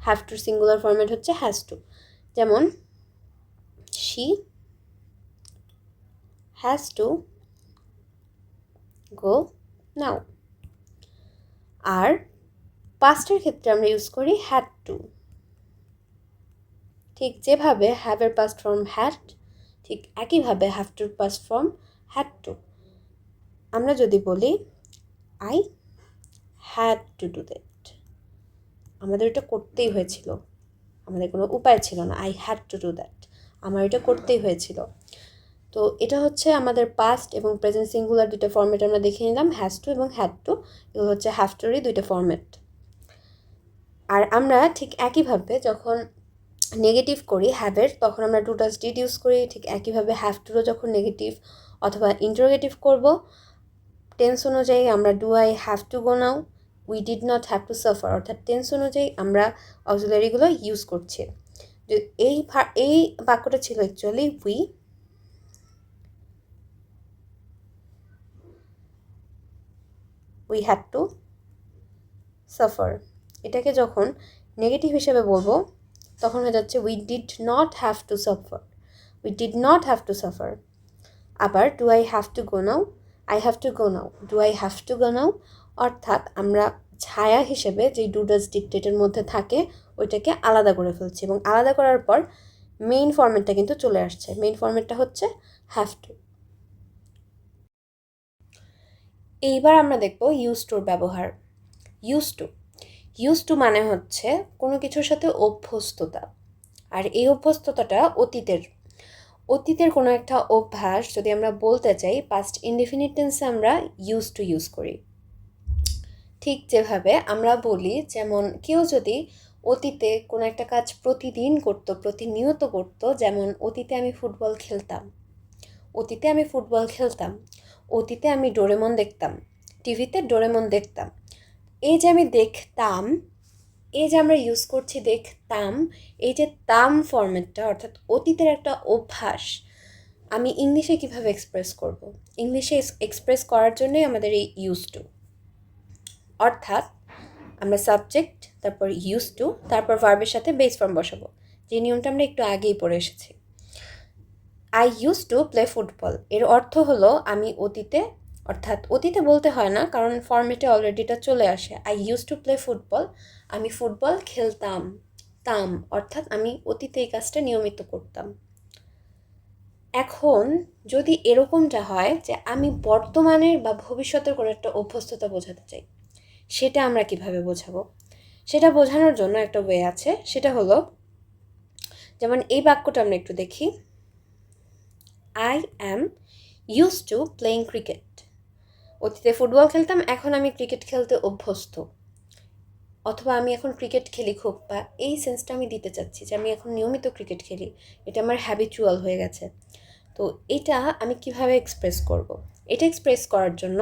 হ্যাভ টুর সিঙ্গুলার ফর্মেট হচ্ছে হ্যাজ টু। যেমন শি হ্যাজ টু গো নাও। আর পাস্টের ক্ষেত্রে আমরা ইউজ করি হ্যাড টু। ঠিক যেভাবে হ্যাভের পাস্ট ফর্ম হ্যাড, ঠিক একইভাবে have tour past form had to. আমরা যদি বলি I had to do that, আমাদের এটা করতেই হয়েছিল, আমাদের কোনো উপায় ছিল না। I had to do that, আমার এটা করতেই হয়েছিল। তো এটা হচ্ছে আমাদের পাস্ট এবং প্রেজেন্ট সিঙ্গুলার দুটো ফর্মেট আমরা দেখে নিলাম, হ্যাজ টু এবং হ্যাড টু। এগুলো হচ্ছে হ্যাভ টুরই দুইটা ফর্মেট। আর আমরা ঠিক একইভাবে যখন নেগেটিভ করি হ্যাভের, তখন আমরা ডু ডাজ ডিড ইউজ করি। ঠিক একইভাবে হ্যাভ টুরও যখন নেগেটিভ অথবা ইন্টারোগেটিভ করব, টেন্স অনুযায়ী আমরা do I have to go now, we did not have to suffer, অর্থাৎ টেন্স অনুযায়ী আমরা অক্সিলারিগুলো ইউজ করছি। এই বাক্যটা ছিল actually we had to suffer. এটাকে যখন নেগেটিভ হিসেবে বলবো তখন হয়ে যাচ্ছে we did not have to suffer, we did not have to suffer. আবার do I have to go now, I have to go now, do I have to go now. অর্থাৎ আমরা ছায়া হিসেবে যে ডু ডাজ ডিক্টেটের মধ্যে থাকে ওইটাকে আলাদা করে ফেলছি, এবং আলাদা করার পর মেইন ফরম্যাটটা কিন্তু চলে আসছে। মেইন ফরম্যাটটা হচ্ছে হ্যাভ টু। এইবার আমরা দেখব ইউজ টুর ব্যবহার। ইউজ টু মানে হচ্ছে কোনো কিছুর সাথে অভ্যস্ততা, আর এই অভ্যস্ততাটা অতীতের কোনো একটা অভ্যাস যদি আমরা বলতে চাই পাস্ট ইনডেফিনিট টেন্সে আমরা ইউজ টু ইউজ করি। ঠিক যেভাবে আমরা বলি, যেমন কেউ যদি অতীতে কোনো একটা কাজ প্রতিদিন করতো, প্রতিনিয়ত করতো, যেমন অতীতে আমি ফুটবল খেলতাম, অতীতে আমি ফুটবল খেলতাম, অতীতে আমি ডোরেমন দেখতাম, টিভিতে ডোরেমন দেখতাম। এই যে আমি দেখতাম, এই যে আমরা ইউজ করছি দেখতাম, এই যে তাম ফরম্যাটটা অর্থাৎ অতীতের একটা অভ্যাস আমি ইংলিশে কিভাবে এক্সপ্রেস করব? ইংলিশে এক্সপ্রেস করার জন্যই আমাদের এই ইউজ টু। অর্থাৎ আমরা সাবজেক্ট, তারপর ইউজ টু, তারপর ভার্বের সাথে বেস ফর্ম বসাবো, যে নিয়মটা আমরা একটু আগেই পড়ে এসেছি। I use to play football, এর অর্থ হলো আমি অতীতে, অর্থাৎ অতীতে বলতে হয় না কারণ ফর্মেটে অলরেডি এটা চলে আসে। I use to play football, আমি ফুটবল খেলতাম, তাম অর্থাৎ আমি অতীতে এই কাজটা নিয়মিত করতাম। এখন যদি এরকমটা হয় যে আমি বর্তমানের বা ভবিষ্যতের কোনো একটা অভ্যস্ততা বোঝাতে চাই, সেটা আমরা কিভাবে বোঝাবো? সেটা বোঝানোর জন্য একটা ওয়ে আছে, সেটা হলো, যেমন এই বাক্যটা আমরা একটু দেখি, I am use two playing cricket, অতীতে ফুটবল খেলতাম, এখন আমি ক্রিকেট খেলতে অভ্যস্ত, অথবা আমি এখন ক্রিকেট খেলি খুব, বা এই সেন্সটা আমি দিতে চাচ্ছি যে আমি এখন নিয়মিত ক্রিকেট খেলি, এটা আমার হ্যাবিচুয়াল হয়ে গেছে। তো এটা আমি কিভাবে এক্সপ্রেস করব? এটা এক্সপ্রেস করার জন্য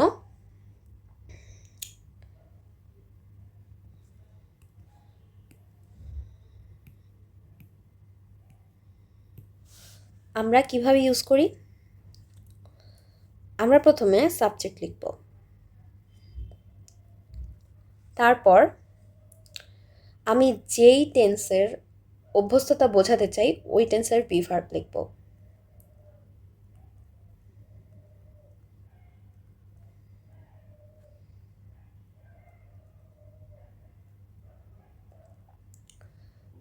আমরা কিভাবে ইউজ করি? আমরা প্রথমে সাবজেক্ট লিখব, তারপর আমি যেই টেন্সের অভ্যস্ততা বোঝাতে চাই ওই টেন্সের বি ভার্ব লিখব।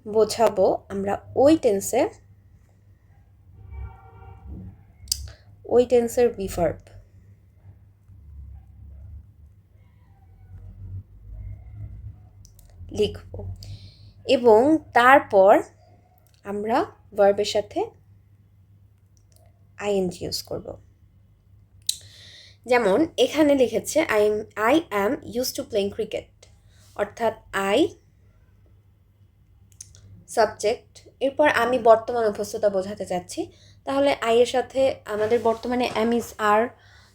বোঝাবো আমরা ওই টেন্সের বি ভার্ব লিখব, এবং তারপর আমরা ভার্বের সাথে আইএনজি ইউজ করব। যেমন এখানে লিখেছে I am use two playing cricket, অর্থাৎ আই সাবজেক্ট, এরপর আমি বর্তমান অভ্যস্ততা বোঝাতে চাচ্ছি, তাহলে আই এর সাথে আমাদের বর্তমানে অ্যাম ইজ আর,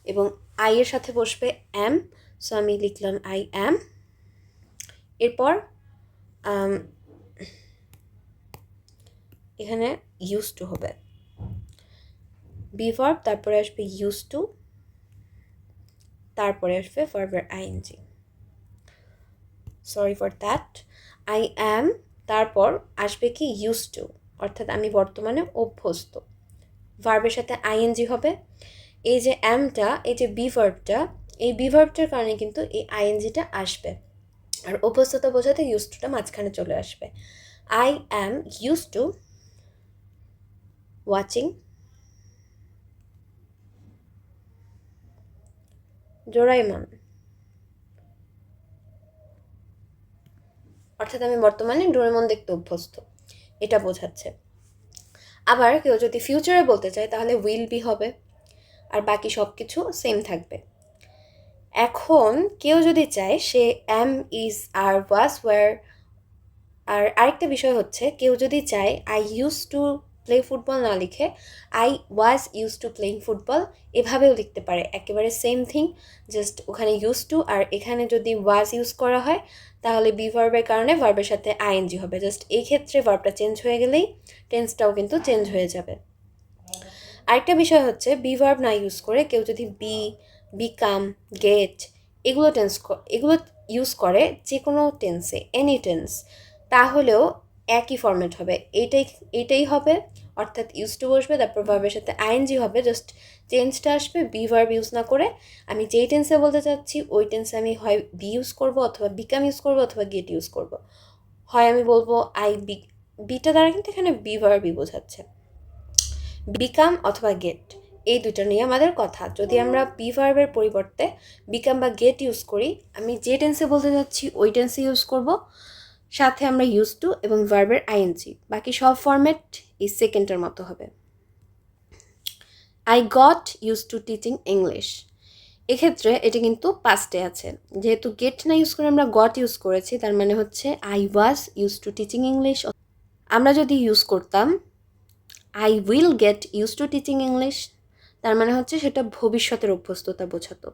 এবং আই এর সাথে বসবে অ্যাম, সো আমি লিখলাম আই অ্যাম। এরপর এখানে ইউজ টু হবে বি ভার্ব, তারপরে আসবে ইউজ টু, তারপরে আসবে ভার্বের ING. Sorry for that. I am, তারপর আসবে কি ইউজ টু, অর্থাৎ আমি বর্তমানে অভ্যস্ত, ভার্বের সাথে আইএনজি হবে। এই যে অ্যামটা, এই যে বি ভার্বটা, এই বি ভার্বটার কারণে কিন্তু এই আইএনজিটা আসবে, আর অভ্যস্ততা বোঝাতে ইউজ টুটা মাঝখানে চলে আসবে। I am use to watching Doraemon, অর্থাৎ আমি বর্তমানে ডোরেমন দেখতে অভ্যস্ত, এটা বোঝাচ্ছে। আবার কেউ যদি ফিউচারে বলতে চায় তাহলে উইল বি হবে, আর বাকি সব কিছু সেম থাকবে। এখন কেউ যদি চায় সে am is are was war আর আরেকটা বিষয় হচ্ছে, কেউ যদি চায় I use to play football না লিখে I was use to playing football এভাবেও লিখতে পারে, একেবারে সেম থিং, জাস্ট ওখানে ইউজ টু আর এখানে যদি ওয়াজ ইউজ করা হয় তাহলে বি ভার্বের কারণে ভার্বের সাথে আইএনজি হবে। জাস্ট এই ক্ষেত্রে ভার্বটা চেঞ্জ হয়ে গেলেই টেন্সটাও কিন্তু চেঞ্জ হয়ে যাবে। আরেকটা বিষয় হচ্ছে, বি ভার্ব না ইউজ করে কেউ যদি বি, বিকাম, গেট এগুলো ইউজ করে যে কোনো টেন্সে, এনি টেন্স, তাহলেও একই ফরম্যাট হবে, এইটাই হবে, অর্থাৎ ইউজ টু বসবে, তারপর ভার্বের সাথে আইএনজি হবে, জাস্ট চেঞ্জটা আসবে বি ভার্ব ইউজ না করে আমি যেই টেন্সে বলতে চাচ্ছি ওই টেন্সে আমি হয় বি ইউজ করব, অথবা বিকাম ইউজ করব, অথবা গেট ইউজ করব। হয় আমি বলবো বিটা দ্বারা কিন্তু এখানে বি ভার্বই বোঝাচ্ছে, বিকাম অথবা গেট, এই দুটো নিয়ে আমাদের কথা। যদি আমরা বি ভার্বের পরিবর্তে বিকাম বা গেট ইউজ করি, আমি যে টেন্সে বলতে যাচ্ছি ওই টেন্সে ইউজ করব, সাথে আমরা ইউজ টু এবং ভার্বের আইএনজি, বাকি সব ফরম্যাট এই সেকেন্ডের মতো হবে। I got use to teaching English, এক্ষেত্রে এটা কিন্তু পাস্টে আছে, যেহেতু গেট না ইউজ করে আমরা গট ইউজ করেছি, তার মানে হচ্ছে I was use to teaching English. আমরা যদি ইউজ করতাম I will get use to teaching English, তার মানে হচ্ছে সেটা ভবিষ্যতের অভ্যস্ততা বোঝাতো।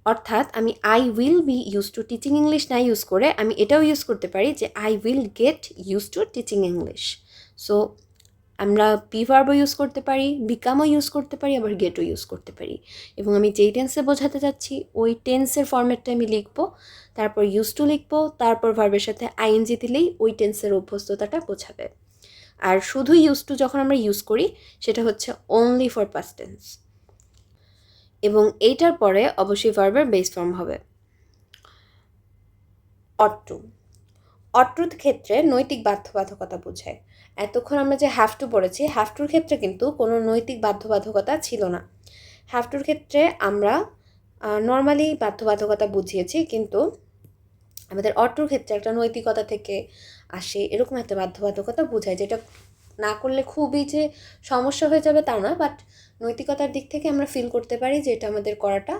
অর্থাৎ আমি I will be use to teaching English না ইউজ করে আমি এটাও ইউজ করতে পারি যে I will get use to teaching English. So আমরা বি ভার্বও ইউজ করতে পারি, বিকামও ইউজ করতে পারি, আবার গেটও ইউজ করতে পারি, এবং আমি যেই টেন্সে বোঝাতে চাচ্ছি ওই টেন্সের ফরম্যাটটা আমি লিখবো, তারপর ইউজ টু লিখবো, তারপর ভার্বের সাথে আইএনজি দিলেই ওই টেন্সের অভ্যস্ততাটা বোঝাবে। আর শুধু ইউজ টু যখন আমরা ইউজ করি সেটা হচ্ছে অনলি ফর পাস্ট টেন্স, এবং এইটার পরে অবশ্যই ভার্বের বেস ফর্ম হবে। অট টু, অট টুর ক্ষেত্রে নৈতিক বাধ্যবাধকতা বোঝায়। এতক্ষণ আমরা যে হ্যাভ টু পড়েছি, হ্যাভ টুর ক্ষেত্রে কিন্তু কোনো নৈতিক বাধ্যবাধকতা ছিল না। হ্যাভ টুর ক্ষেত্রে আমরা নর্মালি বাধ্যবাধকতা বুঝিয়েছি, কিন্তু আমাদের অট টুর ক্ষেত্রে একটা নৈতিকতা থেকে আসে এরকম একটা বাধ্যবাধকতা বোঝায়, যেটা না করলে খুবই যে সমস্যা হয়ে যাবে তা না, বাট নৈতিকতার দিক থেকে আমরা ফিল করতে পারি যে এটা আমাদের করাটা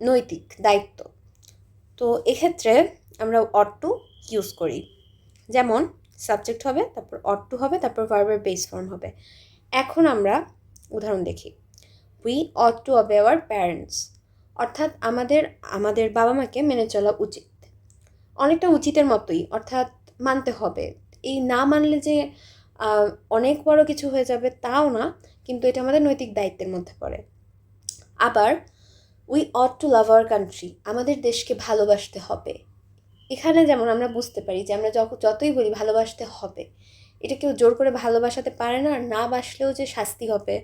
নৈতিক দায়িত্ব। তো এক্ষেত্রে আমরা অট টু ইউজ করি, যেমন সাবজেক্ট হবে, তারপর অট টু হবে, তারপর ভার্বের বেস ফর্ম হবে। এখন আমরা উদাহরণ দেখি। We ought to obey our parents, অর্থাৎ আমাদের বাবা মাকে মেনে চলা উচিত, অনেকটা উচিতের মতোই, অর্থাৎ মানতে হবে। এই না মানলে যে অনেক বড় কিছু হয়ে যাবে তাও না, কিন্তু এটা আমাদের নৈতিক দায়িত্বের মধ্যে পড়ে। আবার we ought to love our country, আমাদের দেশকে ভালোবাসতে হবে। এখানে যেমন আমরা বুঝতে পারি যে আমরা যতই বলি ভালোবাসতে হবে, এটা কেউ জোর করে ভালোবাসাতে পারে না, আর না বাসলেও যে শাস্তি হবে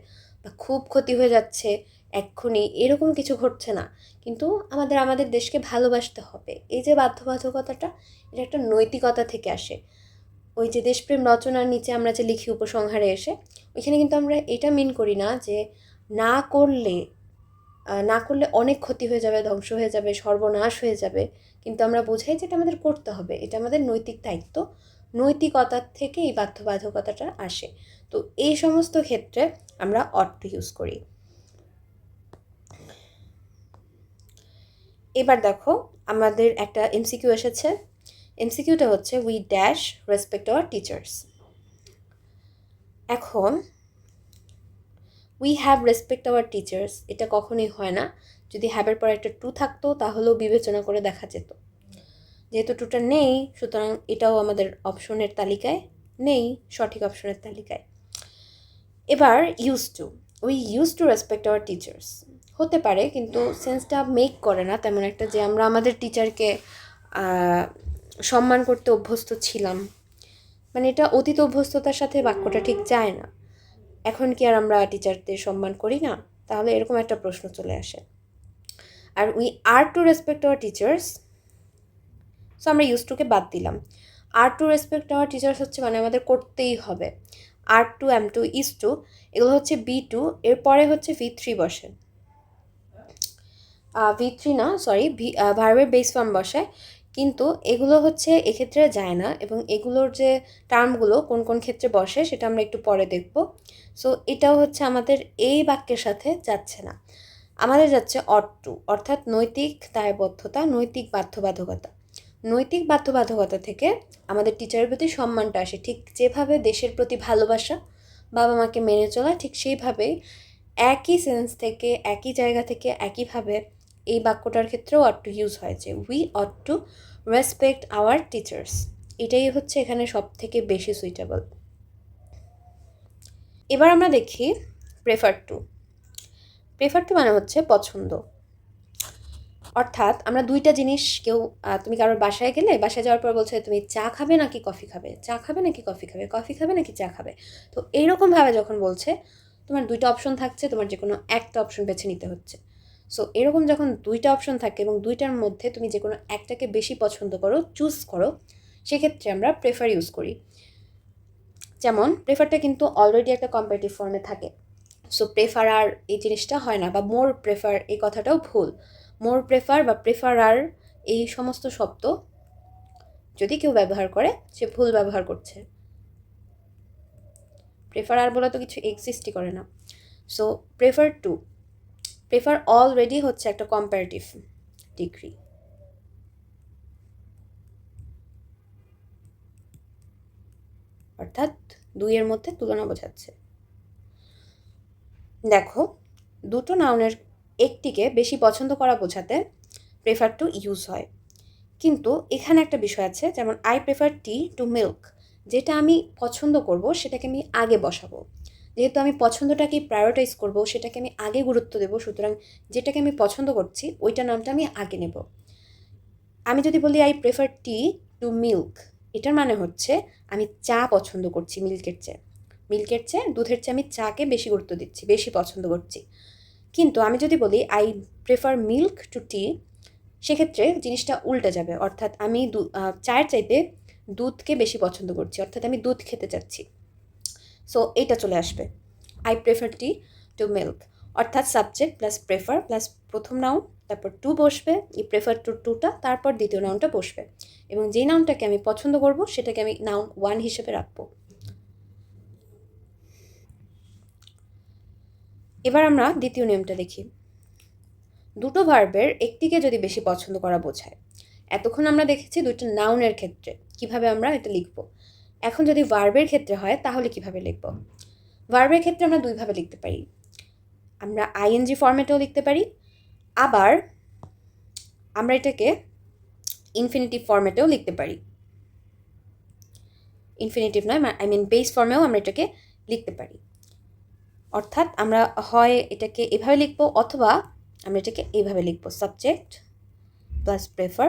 বা খুব ক্ষতি হয়ে যাচ্ছে এক্ষুনি এরকম কিছু ঘটছে না, কিন্তু আমাদের দেশকে ভালোবাসতে হবে, এই যে বাধ্যবাধকতাটা, এটা একটা নৈতিকতা থেকে আসে। ওই যে দেশপ্রেম রচনার নিচে আমরা যে লিখি উপসংহারে এসে, ওইখানে কিন্তু আমরা এটা মিন করি না যে না করলে অনেক ক্ষতি হয়ে যাবে, ধ্বংস হয়ে যাবে, সর্বনাশ হয়ে যাবে, কিন্তু আমরা বোঝাই যে এটা আমাদের করতে হবে, এটা আমাদের নৈতিক দায়িত্ব, নৈতিকতার থেকে এই বাধ্যবাধকতাটা আসে। তো এই সমস্ত ক্ষেত্রে আমরা অট টু ইউজ করি। এবার দেখো আমাদের একটা এমসিকিউ এসেছে, এমসিকিউটা হচ্ছে we dash respect our teachers. এখন we have respect our teachers, এটা কখনোই হয় না, যদি হ্যাভের পর একটা টু থাকতো তাহলেও বিবেচনা করে দেখা যেত, যেহেতু টুটা নেই সুতরাং এটাও আমাদের অপশনের তালিকায় নেই, সঠিক অপশনের তালিকায়। এবার use to, we use to respect our teachers হতে পারে, কিন্তু সেন্সটা মেক করে না তেমন একটা যে আমরা আমাদের টিচারকে সম্মান করতে অভ্যস্ত ছিলাম, মানে এটা অতীত অভ্যস্ততার সাথে বাক্যটা ঠিক যায় না। এখন কি আর আমরা টিচারদের সম্মান করি না? তাহলে এরকম একটা প্রশ্ন চলে আসে। আর we are to respect our teachers, so আমরা ইউজ টুকে বাদ দিলাম। Are to respect our teachers হচ্ছে মানে আমাদের করতেই হবে। Are to, am to, is to এগুলো হচ্ছে বি টু, এরপরে হচ্ছে V3 বসে, V3 না সরি ভার্বের বেস ফর্ম বসায়, কিন্তু এগুলো হচ্ছে এক্ষেত্রে যায় না, এবং এগুলোর যে টার্মগুলো কোন কোন ক্ষেত্রে বসে সেটা আমরা একটু পরে দেখব। সো এটাও হচ্ছে আমাদের এই বাক্যের সাথে যাচ্ছে না, আমাদের যাচ্ছে অট টু, অর্থাৎ নৈতিক দায়বদ্ধতা, নৈতিক বাধ্যবাধকতা। নৈতিক বাধ্যবাধকতা থেকে আমাদের টিচারের প্রতি সম্মানটা আসে, ঠিক যেভাবে দেশের প্রতি ভালোবাসা, বাবা মাকে মেনে চলা, ঠিক সেইভাবেই একই সেন্স থেকে, একই জায়গা থেকে, একইভাবে এই বাক্যটার ক্ষেত্রেও অট টু ইউজ হয় যে we ought to respect our teachers. এটাই হচ্ছে এখানে সব থেকে বেশি সুইটেবল। এবার আমরা দেখি প্রেফার টু। প্রেফার টু মানে হচ্ছে পছন্দ। অর্থাৎ আমরা দুইটা জিনিস, তুমি কারোর বাসায় গেলে, বাসায় যাওয়ার পর বলছে তুমি চা খাবে নাকি কফি খাবে, চা খাবে নাকি কফি খাবে, কফি খাবে নাকি চা খাবে। তো এইরকমভাবে যখন বলছে, তোমার দুইটা অপশন থাকছে, তোমার যে কোনো একটা অপশন বেছে নিতে হচ্ছে। সো এরকম যখন দুইটা অপশন থাকে এবং দুইটার মধ্যে তুমি যে কোনো একটাকে বেশি পছন্দ করো, চুজ করো, সেক্ষেত্রে আমরা প্রেফার ইউজ করি। যেমন প্রেফারটা কিন্তু অলরেডি একটা কম্পারেটিভ ফর্মে থাকে। সো প্রেফার আর এই জিনিসটা হয় না, বা মোর প্রেফার এই কথাটাও ভুল। মোর প্রেফার বা প্রেফারার এই সমস্ত শব্দ যদি কেউ ব্যবহার করে, সে ভুল ব্যবহার করছে। প্রেফারার বলে তো কিছু এক্সিস্টই করে না। So prefer to, prefer already হচ্ছে একটা কম্পারেটিভ ডিগ্রি। অর্থাৎ দুইয়ের মধ্যে তুলনা বোঝাচ্ছে। দেখো, দুটো নাউনের একটিকে বেশি পছন্দ করা বোঝাতে প্রেফার টু ইউজ হয়। কিন্তু এখানে একটা বিষয় আছে, যেমন I prefer tea to milk. যেটা আমি পছন্দ করব সেটাকে আমি আগে বসাবো। যেহেতু আমি পছন্দটাকে প্রায়োরিটাইজ করব, সেটাকে আমি আগে গুরুত্ব দেব, সুতরাং যেটাকে আমি পছন্দ করছি ওইটা নামটা আমি আগে নেব। আমি যদি বলি I prefer tea to milk, এটার মানে হচ্ছে আমি চা পছন্দ করছি মিল্কের চেয়ে দুধের চেয়ে আমি চাকে বেশি গুরুত্ব দিচ্ছি, বেশি পছন্দ করছি। কিন্তু আমি যদি বলি আই প্রেফার মিল্ক টু টি, সেক্ষেত্রে জিনিসটা উল্টে যাবে। অর্থাৎ আমি চায়ের চাইতে দুধকে বেশি পছন্দ করছি, অর্থাৎ আমি দুধ খেতে চাচ্ছি। সো এইটা চলে আসবে, I prefer tea to milk. অর্থাৎ সাবজেক্ট প্লাস প্রেফার প্লাস প্রথম নাউন, তারপর টু বসবে, এই প্রেফার টু টুটা, তারপর দ্বিতীয় নাউনটা বসবে, এবং যেই নাউনটাকে আমি পছন্দ করব সেটাকে আমি নাউন ওয়ান হিসেবে রাখবো। এবার আমরা দ্বিতীয় নিয়মটা দেখি। দুটো ভার্বের একটিকে যদি বেশি পছন্দ করা বোঝায়। এতক্ষণ আমরা দেখেছি দুটো নাউনের ক্ষেত্রে কিভাবে আমরা এটা লিখব। এখন যদি ভার্বের ক্ষেত্রে হয় তাহলে কিভাবে লিখব? ভার্বের ক্ষেত্রে আমরা দুইভাবে লিখতে পারি। আমরা আইএনজি ফরম্যাটেও লিখতে পারি, আবার আমরা এটাকে ইনফিনিটিভ ফরম্যাটেও লিখতে পারি। ইনফিনিটিভ নয়, আই মিন বেস ফর্মেও আমরা এটাকে লিখতে পারি। অর্থাৎ আমরা হয় এটাকে এভাবে লিখবো, অথবা আমরা এটাকে এইভাবে লিখবো, subject plus prefer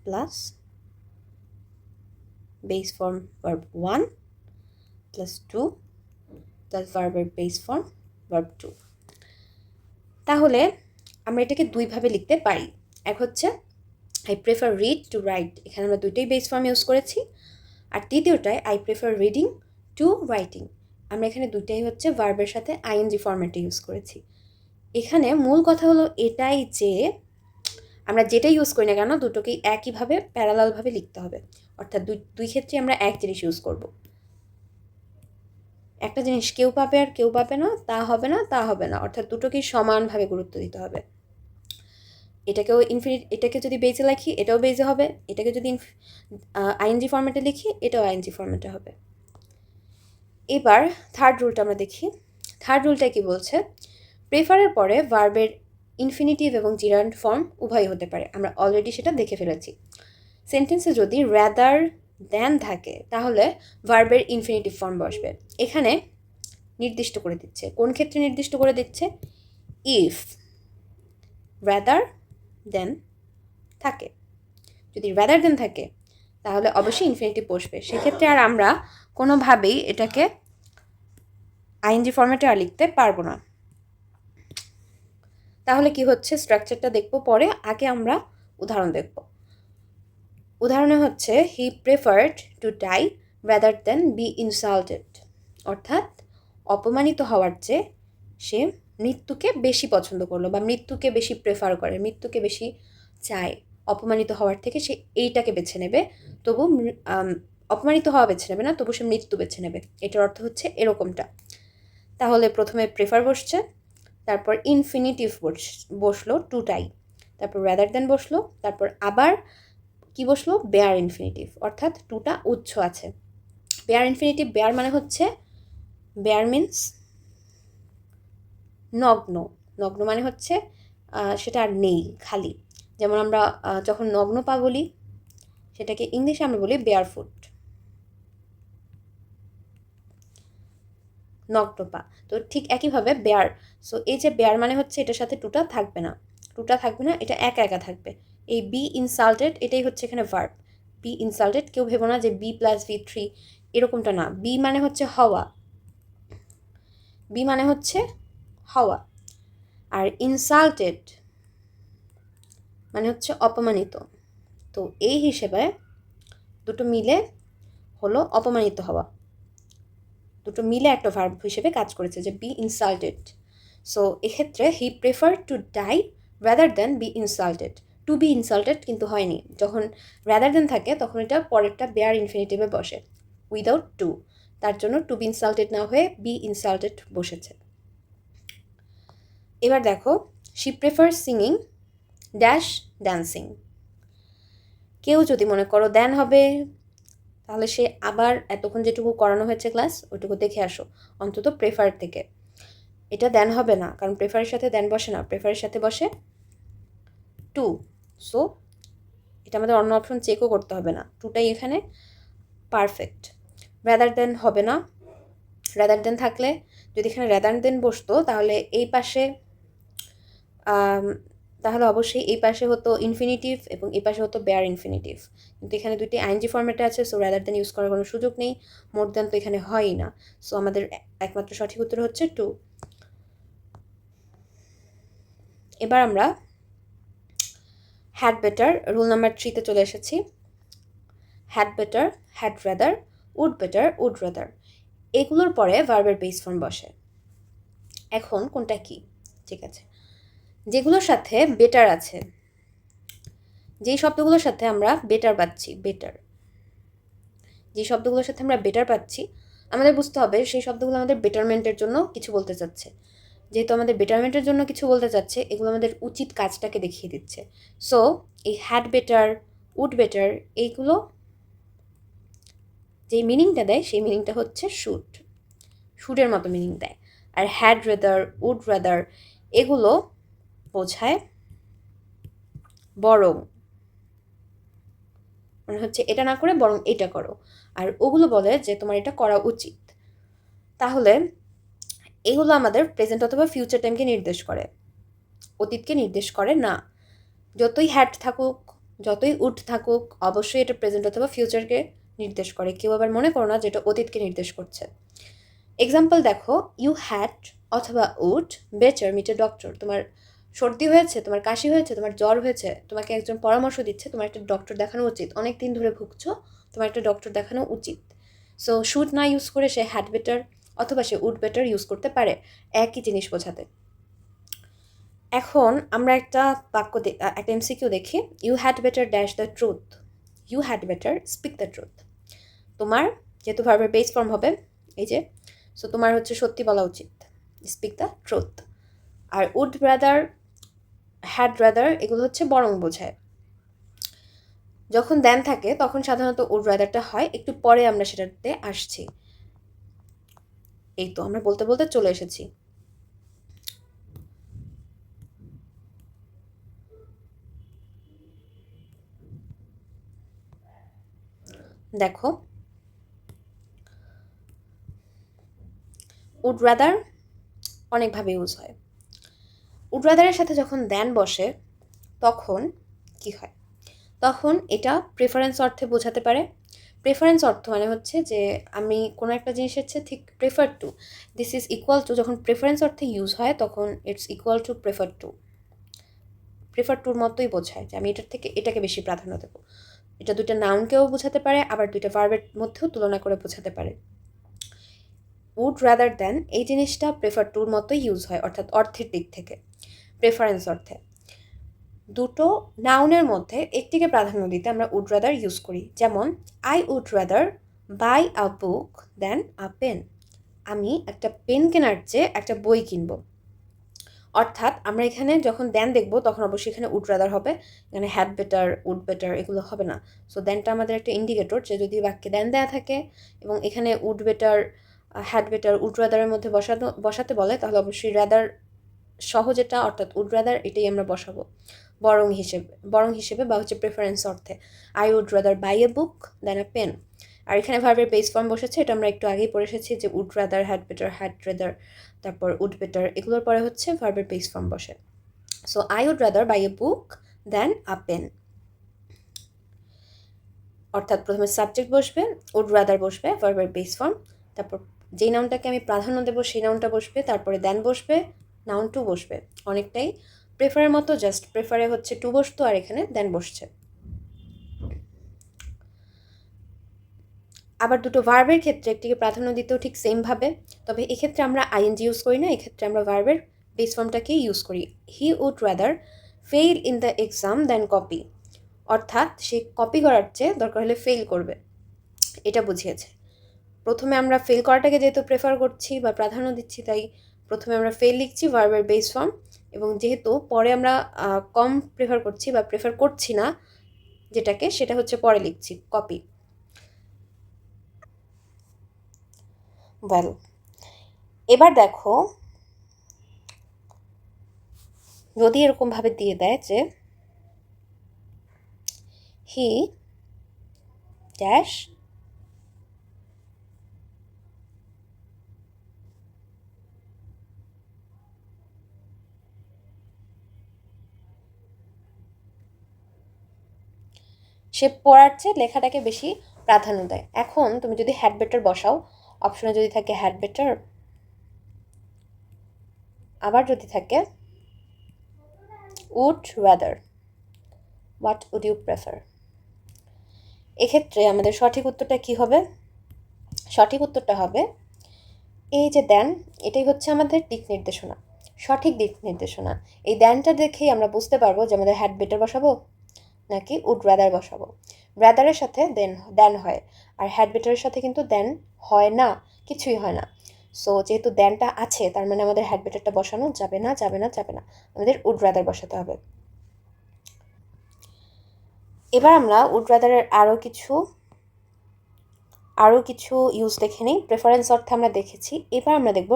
plus base form verb 1 plus 2 plus ভার্বের বেস ফর্ম ভার্ব 2। তাহলে আমরা এটাকে দুইভাবে লিখতে পারি। এক হচ্ছে I prefer read to write, এখানে আমরা দুইটাই বেস ফর্ম ইউজ করেছি। আর দ্বিতীয়টায় I prefer reading to writing, আমরা এখানে দুইটাই হচ্ছে ভার্বের সাথে আইএনজি ফরম্যাটে ইউজ করেছি। এখানে মূল কথা হলো এটাই যে আমরা যেটাই ইউজ করি না কেন দুটোকেই একইভাবে প্যারালালভাবে লিখতে হবে। অর্থাৎ দুই ক্ষেত্রে আমরা এক জিনিস ইউজ করব। একটা জিনিস কেউ পাবে আর কেউ পাবে না, তা হবে না, তা হবে না। অর্থাৎ দুটোকেই সমানভাবে গুরুত্ব দিতে হবে। এটাকে যদি বেজে লিখি এটাও বেজে হবে, এটাকে যদি আইএনজি ফরম্যাটে লিখি এটাও আইএনজি ফরম্যাটে হবে। এবার থার্ড রুলটা আমরা দেখি। থার্ড রুলটা কি বলছে? প্রেফারের পরে ভার্বের ইনফিনিটিভ এবং জিরান্ড ফর্ম উভয় হতে পারে। আমরা অলরেডি সেটা দেখে ফেলেছি। সেন্টেন্সে যদি র্যাদার দ্যান থাকে তাহলে ভার্বের ইনফিনিটিভ ফর্ম বসবে। এখানে নির্দিষ্ট করে দিচ্ছে, কোন ক্ষেত্রে নির্দিষ্ট করে দিচ্ছে? ইফ র্যাদার দেন থাকে। যদি র্যাদার দেন থাকে তাহলে অবশ্যই ইনফিনিটিভ বসবে। সেক্ষেত্রে আর আমরা কোনোভাবেই এটাকে আইএনজি ফরম্যাটে আর লিখতে পারবো না। তাহলে কি হচ্ছে স্ট্রাকচারটা দেখবো পরে, আগে আমরা উদাহরণ দেখব। উদাহরণে হচ্ছে he preferred to die rather then be insulted, অর্থাৎ অপমানিত হওয়ার চেয়ে সে মৃত্যুকে বেশি পছন্দ করলো, বা মৃত্যুকে বেশি প্রেফার করে, মৃত্যুকে বেশি চায় অপমানিত হওয়ার থেকে। সে এইটাকে বেছে নেবে, তবু অপমানিত হওয়া বেছে নেবে না, তবু সে মৃত্যু বেছে নেবে। এটার অর্থ হচ্ছে এরকমটা। তাহলে প্রথমে প্রেফার বসছে, তারপর ইনফিনিটিভ বসলো টুটাই, তারপর রাদার দেন বসলো, তারপর আবার কি বসলো, বেয়ার ইনফিনিটিভ, অর্থাৎ টুটা উৎস আছে। বেয়ার ইনফিনিটিভ, বেয়ার মানে হচ্ছে, বেয়ার মিন্স নগ্ন, নগ্ন মানে হচ্ছে সেটা আর নেই, খালি। যেমন আমরা যখন নগ্ন পা বলি, সেটাকে ইংলিশে আমরা বলি বেয়ারফুট, নগ্ন পা। তো ঠিক একইভাবে বেয়ার, সো এই যে বেয়ার মানে হচ্ছে এটার সাথে টুটা থাকবে না, টুটা থাকবে না, এটা একা একা থাকবে। এই বি ইনসাল্টেড এটাই হচ্ছে এখানে ভার্ব। বি ইনসাল্টেড, কেউ ভেবো না যে বি প্লাস V3 এরকমটা না। বি মানে হচ্ছে হওয়া, বি মানে হচ্ছে হওয়া, আর ইনসাল্টেড মানে হচ্ছে অপমানিত। তো এই হিসেবে দুটো মিলে হলো অপমানিত হওয়া, দুটো মিলে একটা ভার্ব হিসেবে কাজ করেছে, যে বি ইনসাল্টেড। সো এক্ষেত্রে he prefer to die rather than be insulted. To be insulted কিন্তু হয়নি, যখন রাদার দ্যান থাকে তখন এটা পরেরটা বেয়ার ইনফিনিটিভে বসে উইদাউট টু, তার জন্য টু বি ইনসাল্টেড না হয়ে বি ইনসাল্টেড বসেছে। এবার দেখো, she prefer singing dash dancing. কেউ যদি মনে করো দেন হবে, তাহলে সে আবার এতক্ষণ যেটুকু করানো হয়েছে ক্লাস ওইটুকু দেখে আসো, অন্তত প্রেফার থেকে। এটা দেন হবে না, কারণ প্রেফারের সাথে দেন বসে না, প্রেফারের সাথে বসে টু। সো এটা আমাদের অন্য অপশন চেকও করতে হবে না, টুটাই এখানে পারফেক্ট। রাদার দেন হবে না, রাদার দেন থাকলে যদি এখানে রাদার দেন বসতো তাহলে এই পাশে তাহলে অবশ্যই এই পাশে হতো ইনফিনিটিভ এবং এই পাশে হতো বেয়ার ইনফিনিটিভ, কিন্তু এখানে দুইটি আইএনজি ফর্মেটে আছে, সো রাদার দেন ইউজ করার কোনো সুযোগ নেই, মোর দেন তো এখানে হয়ই না। সো আমাদের একমাত্র সঠিক উত্তর হচ্ছে টু। এবার আমরা হ্যাড বেটার রুল নাম্বার 3-তে চলে এসেছি। Had better, had rather, would better, would rather, এগুলোর পরে ভার্বের বেস ফর্ম বসে। এখন কোনটা কি? ঠিক আছে, যেগুলোর সাথে বেটার আছে, যেই শব্দগুলোর সাথে আমরা বেটার পাচ্ছি, বেটার, যে শব্দগুলোর সাথে আমরা বেটার পাচ্ছি, আমাদের বুঝতে হবে সেই শব্দগুলো আমাদের বেটারমেন্টের জন্য কিছু বলতে চাচ্ছে। যেহেতু আমাদের বেটারমেন্টের জন্য কিছু বলতে চাচ্ছে, এগুলো আমাদের উচিত কাজটাকে দেখিয়ে দিচ্ছে। সো এই হ্যাড বেটার, উড বেটার, এইগুলো যেই মিনিংটা দেয় সেই মিনিংটা হচ্ছে শুড, শুডের মতো মিনিং দেয়। আর হ্যাড রেদার, উড রাদার, এগুলো বোঝায় বরং, মানে হচ্ছে এটা না করে বরং এটা করো। আর ওগুলো বলে যে তোমার এটা করা উচিত। তাহলে এগুলো আমাদের প্রেজেন্ট অথবা ফিউচার টাইমকে নির্দেশ করে, অতীতকে নির্দেশ করে না। যতই হ্যাড থাকুক, যতই উড থাকুক, অবশ্যই এটা প্রেজেন্ট অথবা ফিউচারকে নির্দেশ করে। কেউ আবার মনে করো না যে এটা অতীতকে নির্দেশ করছে। এক্সাম্পল দেখো, ইউ হ্যাড অথবা would better meet a doctor. তোমার সর্দি হয়েছে, তোমার কাশি হয়েছে, তোমার জ্বর হয়েছে, তোমাকে একজন পরামর্শ দিচ্ছে তোমার একটা ডক্টর দেখানো উচিত, অনেক দিন ধরে ভুগছো, তোমার একটা ডক্টর দেখানো উচিত। সো শুড না ইউজ করে সে হ্যাড বেটার অথবা সে উড বেটার ইউজ করতে পারে, একই জিনিস বোঝাতে। এখন আমরা একটা বাক্য, একটা MCQ দেখি। You had better dash the truth, you had better speak the truth. তোমার যেহেতু ভার্বের বেস ফর্ম হবে এই যে, সো তোমার হচ্ছে সত্যি বলা উচিত, স্পিক দ্য ট্রুথ। আর উড রাদার, হ্যাড রাদার, এগুলো হচ্ছে বরং বোঝায়। যখন দেন থাকে তখন সাধারণত উড রাদারটা হয়, একটু পরে আমরা সেটাতে আসছি। এই তো আমরা বলতে বলতে চলে এসেছি। দেখো, উড রাদার অনেকভাবে ইউজ হয়। উড রাদারের সাথে যখন দেন বসে তখন কি হয়, তখন এটা প্রেফারেন্স অর্থে বোঝাতে পারে। প্রেফারেন্স অর্থ মানে হচ্ছে যে আমি কোনো একটা জিনিসের চেয়ে ঠিক prefer to, this is equal to, যখন প্রেফারেন্স অর্থে ইউজ হয় তখন it's equal to prefer to. Prefer টুর মতোই বোঝায় যে আমি এটার থেকে এটাকে বেশি প্রাধান্য দেবো। এটা দুইটা নাউনকেও বোঝাতে পারে, আবার দুইটা ভার্বের মধ্যেও তুলনা করে বোঝাতে পারে। উড রাদার দেন এই জিনিসটা প্রেফার টুর মতোই ইউজ হয়, অর্থাৎ অর্থের দিক থেকে প্রেফারেন্স অর্থে। দুটো নাউনের মধ্যে একটিকে প্রাধান্য দিতে আমরা উড রাদার ইউজ করি। যেমন I would rather buy a book then a pen. আমি একটা পেন কেনার চেয়ে একটা বই কিনবো। অর্থাৎ আমরা এখানে যখন দেন দেখব তখন অবশ্যই এখানে উড রাদার হবে, এখানে হ্যাড বেটার, উড বেটার এগুলো হবে না। সো দেনটা আমাদের একটা ইন্ডিকেটর যে যদি বাক্যে দেন দেয়া থাকে এবং এখানে would better, had better, would রাদারের মধ্যে বসাতে বলে, তাহলে অবশ্যই রাদার সহ যেটা অর্থাৎ উড রাদার এটাই আমরা বসাবো বরং হিসেবে বা হচ্ছে প্রেফারেন্স অর্থে। I would rather buy a book then a pen. আর এখানে ভার্বের বেস ফর্ম বসেছে, এটা আমরা একটু আগেই পড়ে এসেছি যে উড রাদার, হ্যাড রাদার, তারপর উড বেটার, এগুলোর পরে হচ্ছে ভার্বের বেস ফর্ম বসে। So I would rather buy a book then a pen, অর্থাৎ প্রথমে সাবজেক্ট বসবে, উড রাদার বসবে ভার্বের বেস ফর্ম, তারপর যেই নাউনটাকে আমি প্রাধান্য দেবো সেই নাউনটা বসবে, তারপরে দেন বসবে, নাউন টু বসবে। অনেকটাই প্রেফারের মতো, জাস্ট প্রেফারে হচ্ছে টু বসতো আর এখানে দেন বসছে। আবার দুটো ভার্বের ক্ষেত্রে একটিকে প্রাধান্য দিতেও ঠিক সেমভাবে, তবে এক্ষেত্রে আমরা আইএনজি ইউজ করি না, এক্ষেত্রে আমরা ভার্বের বেস ফর্মটাকেই ইউজ করি। He would rather fail in the exam than copy, অর্থাৎ সে কপি করার চেয়ে দরকার হলে ফেল করবে, এটা বুঝিয়েছে। প্রথমে আমরা ফেল করাটাকে যেহেতু প্রেফার করছি বা প্রাধান্য দিচ্ছি, তাই প্রথমে আমরা ফেল লিখছি ভার্বের বেস ফর্ম, এবং যেহেতু পরে আমরা কম প্রেফার করছি বা প্রেফার করছি না যেটাকে, সেটা হচ্ছে পরে লিখছি কপি। ওয়েল, এবার দেখো যদি এরকমভাবে দিয়ে দেয় যে হি ড্যাশ সে পড়ার চেয়ে লেখাটাকে বেশি প্রাধান্য দেয়। এখন তুমি যদি হ্যাড বেটার বসাও, অপশনে যদি থাকে হ্যাড বেটার, আবার যদি থাকে would rather, what would you prefer, এক্ষেত্রে আমাদের সঠিক উত্তরটা কি হবে? সঠিক উত্তরটা হবে এই যে দেন, এটাই হচ্ছে আমাদের দিক নির্দেশনা, সঠিক দিক নির্দেশনা। এই দেনটা দেখেই আমরা বুঝতে পারবো যে আমাদের হ্যাড বেটার বসাবো নাকি উড রাদার বসাবো। রাদারের সাথে দেন হয়, আর হ্যাড বেটারের সাথে কিন্তু দেন হয় না, কিছুই হয় না। সো যেহেতু দেনটা আছে, তার মানে আমাদের হ্যাড বেটারটা বসানো যাবে না, আমাদের উড রাদার বসাতে হবে। এবার আমরা উড রাদারের আরও কিছু ইউজ দেখে নিই। প্রেফারেন্স অর্থে আমরা দেখেছি, এবার আমরা দেখব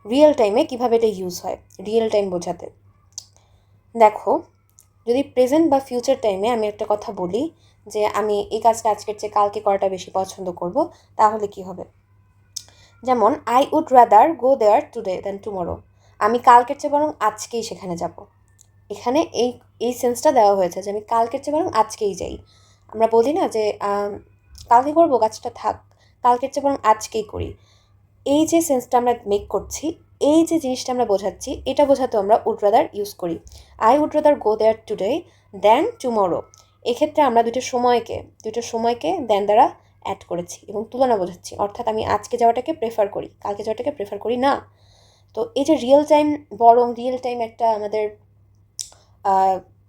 রিয়েল টাইমে কীভাবে এটা ইউজ হয়, রিয়েল টাইম বোঝাতে। দেখো, যদি প্রেজেন্ট বা ফিউচার টাইমে আমি একটা কথা বলি যে আমি এই কাজটা আজকের চেয়ে কালকে করাটা বেশি পছন্দ করব, তাহলে কি হবে? যেমন I would rather go there today than tomorrow, আমি কালকের চেয়ে বরং আজকেই সেখানে যাব। এখানে এই সেন্সটা দেওয়া হয়েছে যে আমি কালকের চেয়ে বরং আজকেই যাই। আমরা বলি না যে কালকে করবো কাজটা, থাক, কালকের চেয়ে বরং আজকেই করি। এই যে সেন্সটা আমরা মেক করছি, এই যে জিনিসটা আমরা বোঝাচ্ছি, এটা বোঝাতে আমরা উড রাদার ইউজ করি। I would rather go there today than tomorrow, এক্ষেত্রে আমরা দুটো সময়কে দেন দ্বারা অ্যাড করেছি এবং তুলনা বোঝাচ্ছি, অর্থাৎ আমি আজকে যাওয়াটাকে প্রেফার করি, কালকে যাওয়াটাকে প্রেফার করি না। তো এই যে রিয়েল টাইম একটা আমাদের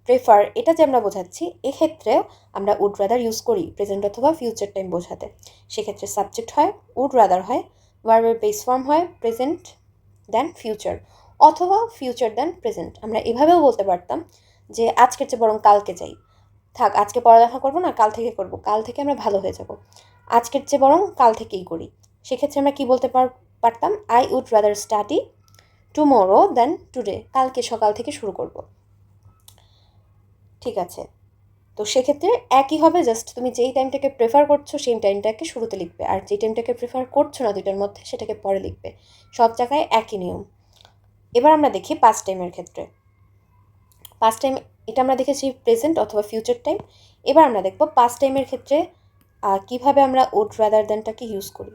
প্রেফার, এটা যে আমরা বোঝাচ্ছি, এক্ষেত্রেও আমরা উড রাদার ইউজ করি প্রেজেন্ট অথবা ফিউচার টাইম বোঝাতে। সেক্ষেত্রে সাবজেক্ট হয় উড রাদার হয়, ভার্বের বেস ফর্ম হয় প্রেজেন্ট দেন ফিউচার, অথবা ফিউচার দেন প্রেজেন্ট। আমরা এভাবেও বলতে পারতাম যে আজকের চেয়ে বরং কালকে যাই, থাক আজকে পড়ালেখা করবো না, কাল থেকে করবো, কাল থেকে আমরা ভালো হয়ে যাব, আজকের চেয়ে বরং কাল থেকেই করি। সেক্ষেত্রে আমরা কি বলতে পারতাম? I would rather study tomorrow than today, কালকে সকাল থেকে শুরু করব। ঠিক আছে, তো সেক্ষেত্রে একই হবে, জাস্ট তুমি যেই টাইমটাকে প্রেফার করছো সেই টাইমটাকে শুরুতে লিখবে, আর যেই টাইমটাকে প্রেফার করছো না দুইটার মধ্যে, সেটাকে পরে লিখবে। সব জায়গায় একই নিয়ম। এবার আমরা দেখি পাস্ট টাইমের ক্ষেত্রে। পাস্ট টাইম এটা আমরা দেখেছি প্রেজেন্ট অথবা ফিউচার টাইম। এবার আমরা দেখব পাস্ট টাইমের ক্ষেত্রে কিভাবে আমরা উড রাদার দেনটাকে ইউজ করি।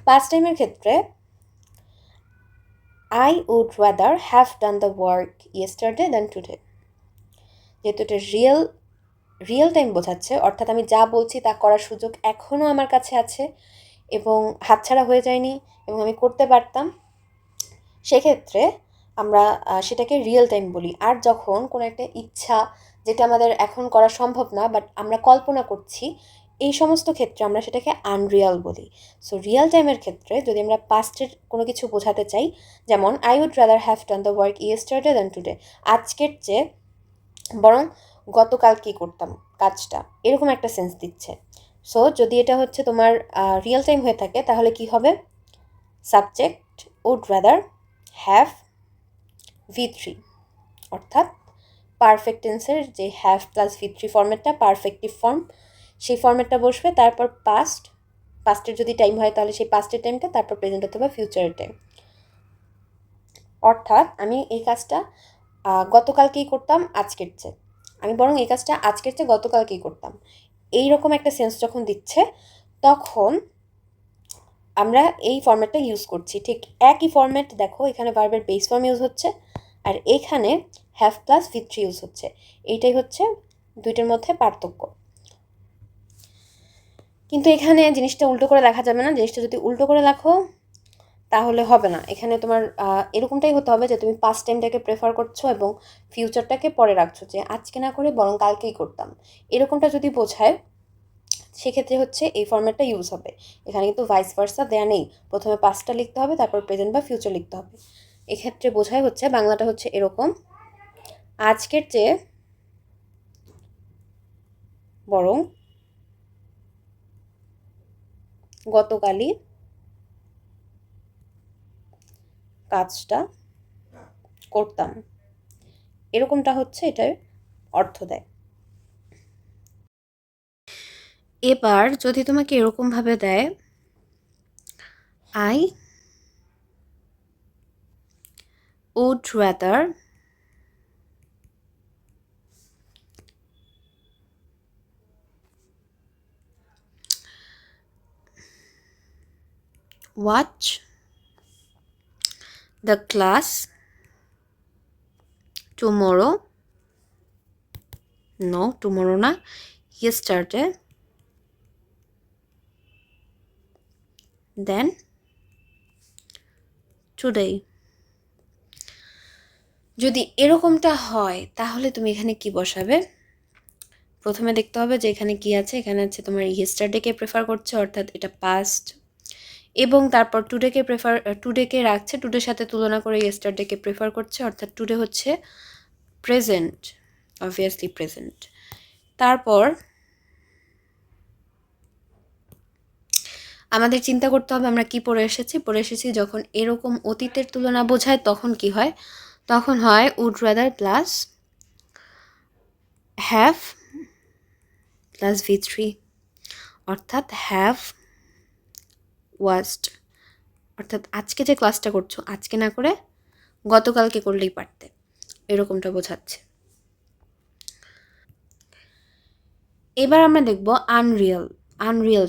পাস্ট টাইমের ক্ষেত্রে I would rather have done the work yesterday than today, যেহেতু এটা রিয়েল টাইম বোঝাচ্ছে, অর্থাৎ আমি যা বলছি তা করার সুযোগ এখনও আমার কাছে আছে এবং হাতছাড়া হয়ে যায়নি এবং আমি করতে পারতাম, সেক্ষেত্রে আমরা সেটাকে রিয়েল টাইম বলি। আর যখন কোনো একটা ইচ্ছা যেটা আমাদের এখন করা সম্ভব না বাট আমরা কল্পনা করছি, এই সমস্ত ক্ষেত্রে আমরা সেটাকে আনরিয়াল বলি। সো রিয়েল টাইমের ক্ষেত্রে যদি আমরা পাস্টের কোনো কিছু বোঝাতে চাই, যেমন I would rather have done the work yesterday than today, আজকের চেয়ে বরং গতকাল কী করতাম কাজটা, এরকম একটা সেন্স দিচ্ছে। সো যদি এটা হচ্ছে তোমার রিয়েল টাইম হয়ে থাকে তাহলে কি হবে, subject would rather have V3, অর্থাৎ পারফেক্ট টেন্সের যে have plus V3 ফর্মেটটা perfective form, সেই ফর্মেটটা বসবে, তারপর পাস্টের যদি টাইম হয় তাহলে সেই পাস্টের টাইমটা, তারপর প্রেজেন্ট অথবা ফিউচারের টাইম। অর্থাৎ আমি এই কাজটা গতকালকেই করতাম আজকের চেয়ে, আমি বরং এই কাজটা আজকের চেয়ে গতকালকেই করতাম, এই রকম একটা সেন্স যখন দিচ্ছে তখন আমরা এই ফর্ম্যাটটা ইউজ করছি। ঠিক একই ফর্ম্যাট দেখো, এখানে ভার্বের বেস ফর্ম ইউজ হচ্ছে আর এখানে হ্যাভ প্লাস V3 ইউজ হচ্ছে। এইটাই হচ্ছে দুইটার মধ্যে পার্থক্য। কিন্তু এখানে জিনিসটা উল্টো করে লেখা যাবে না। জিনিসটা যদি উল্টো করে লেখো তাহলে হবে না। এখানে তোমার এরকমটাই হতে হবে যে তুমি পাস্ট টাইমটাকে প্রেফার করছো এবং ফিউচারটাকে পরে রাখছো, যে আজকে না করে বরং কালকেই করতাম, এরকমটা যদি বোঝায় সেক্ষেত্রে হচ্ছে এই ফর্ম্যাটটা ইউজ হবে। এখানে কিন্তু ভাইস ভার্সা দেয়া নেই, প্রথমে পাস্টটা লিখতে হবে তারপর প্রেজেন্ট বা ফিউচার লিখতে হবে। এক্ষেত্রে বোঝায় হচ্ছে বাংলাটা হচ্ছে এরকম, আজকের চেয়ে বরং গতকালই কাজটা করতাম, এরকমটা হচ্ছে এটার অর্থ দেয়। এবার যদি তোমাকে এরকমভাবে দেয় I would rather watch the class tomorrow, no tomorrow না, ইয়েস্টারডে, দেন টুডে। যদি এরকমটা হয় তাহলে তুমি এখানে কি বসাবে, প্রথমে দেখতে হবে যে এখানে কি আছে। এখানে আছে তোমার ইয়েস্টারডেকে প্রেফার করছে অর্থাৎ এটা পাস্ট, এবং তারপর টুডেকে রাখছে, টুডের সাথে তুলনা করে ইয়েস্টারডেকে প্রেফার করছে অর্থাৎ টুডে হচ্ছে প্রেজেন্ট, অবভিয়াসলি প্রেজেন্ট। তারপর আমাদের চিন্তা করতে হবে আমরা কি পড়ে এসেছি যখন এরকম অতীতের তুলনা বোঝায় তখন কি হয়, তখন হয় would rather plus have plus V3, অর্থাৎ হ্যাভ ওয়াজড, অর্থাৎ আজকে যে ক্লাসটা করছো আজকে না করে গতকালকে করলেই পারতে, এরকমটা বোঝাচ্ছে। এবার আমরা দেখব আনরিয়েল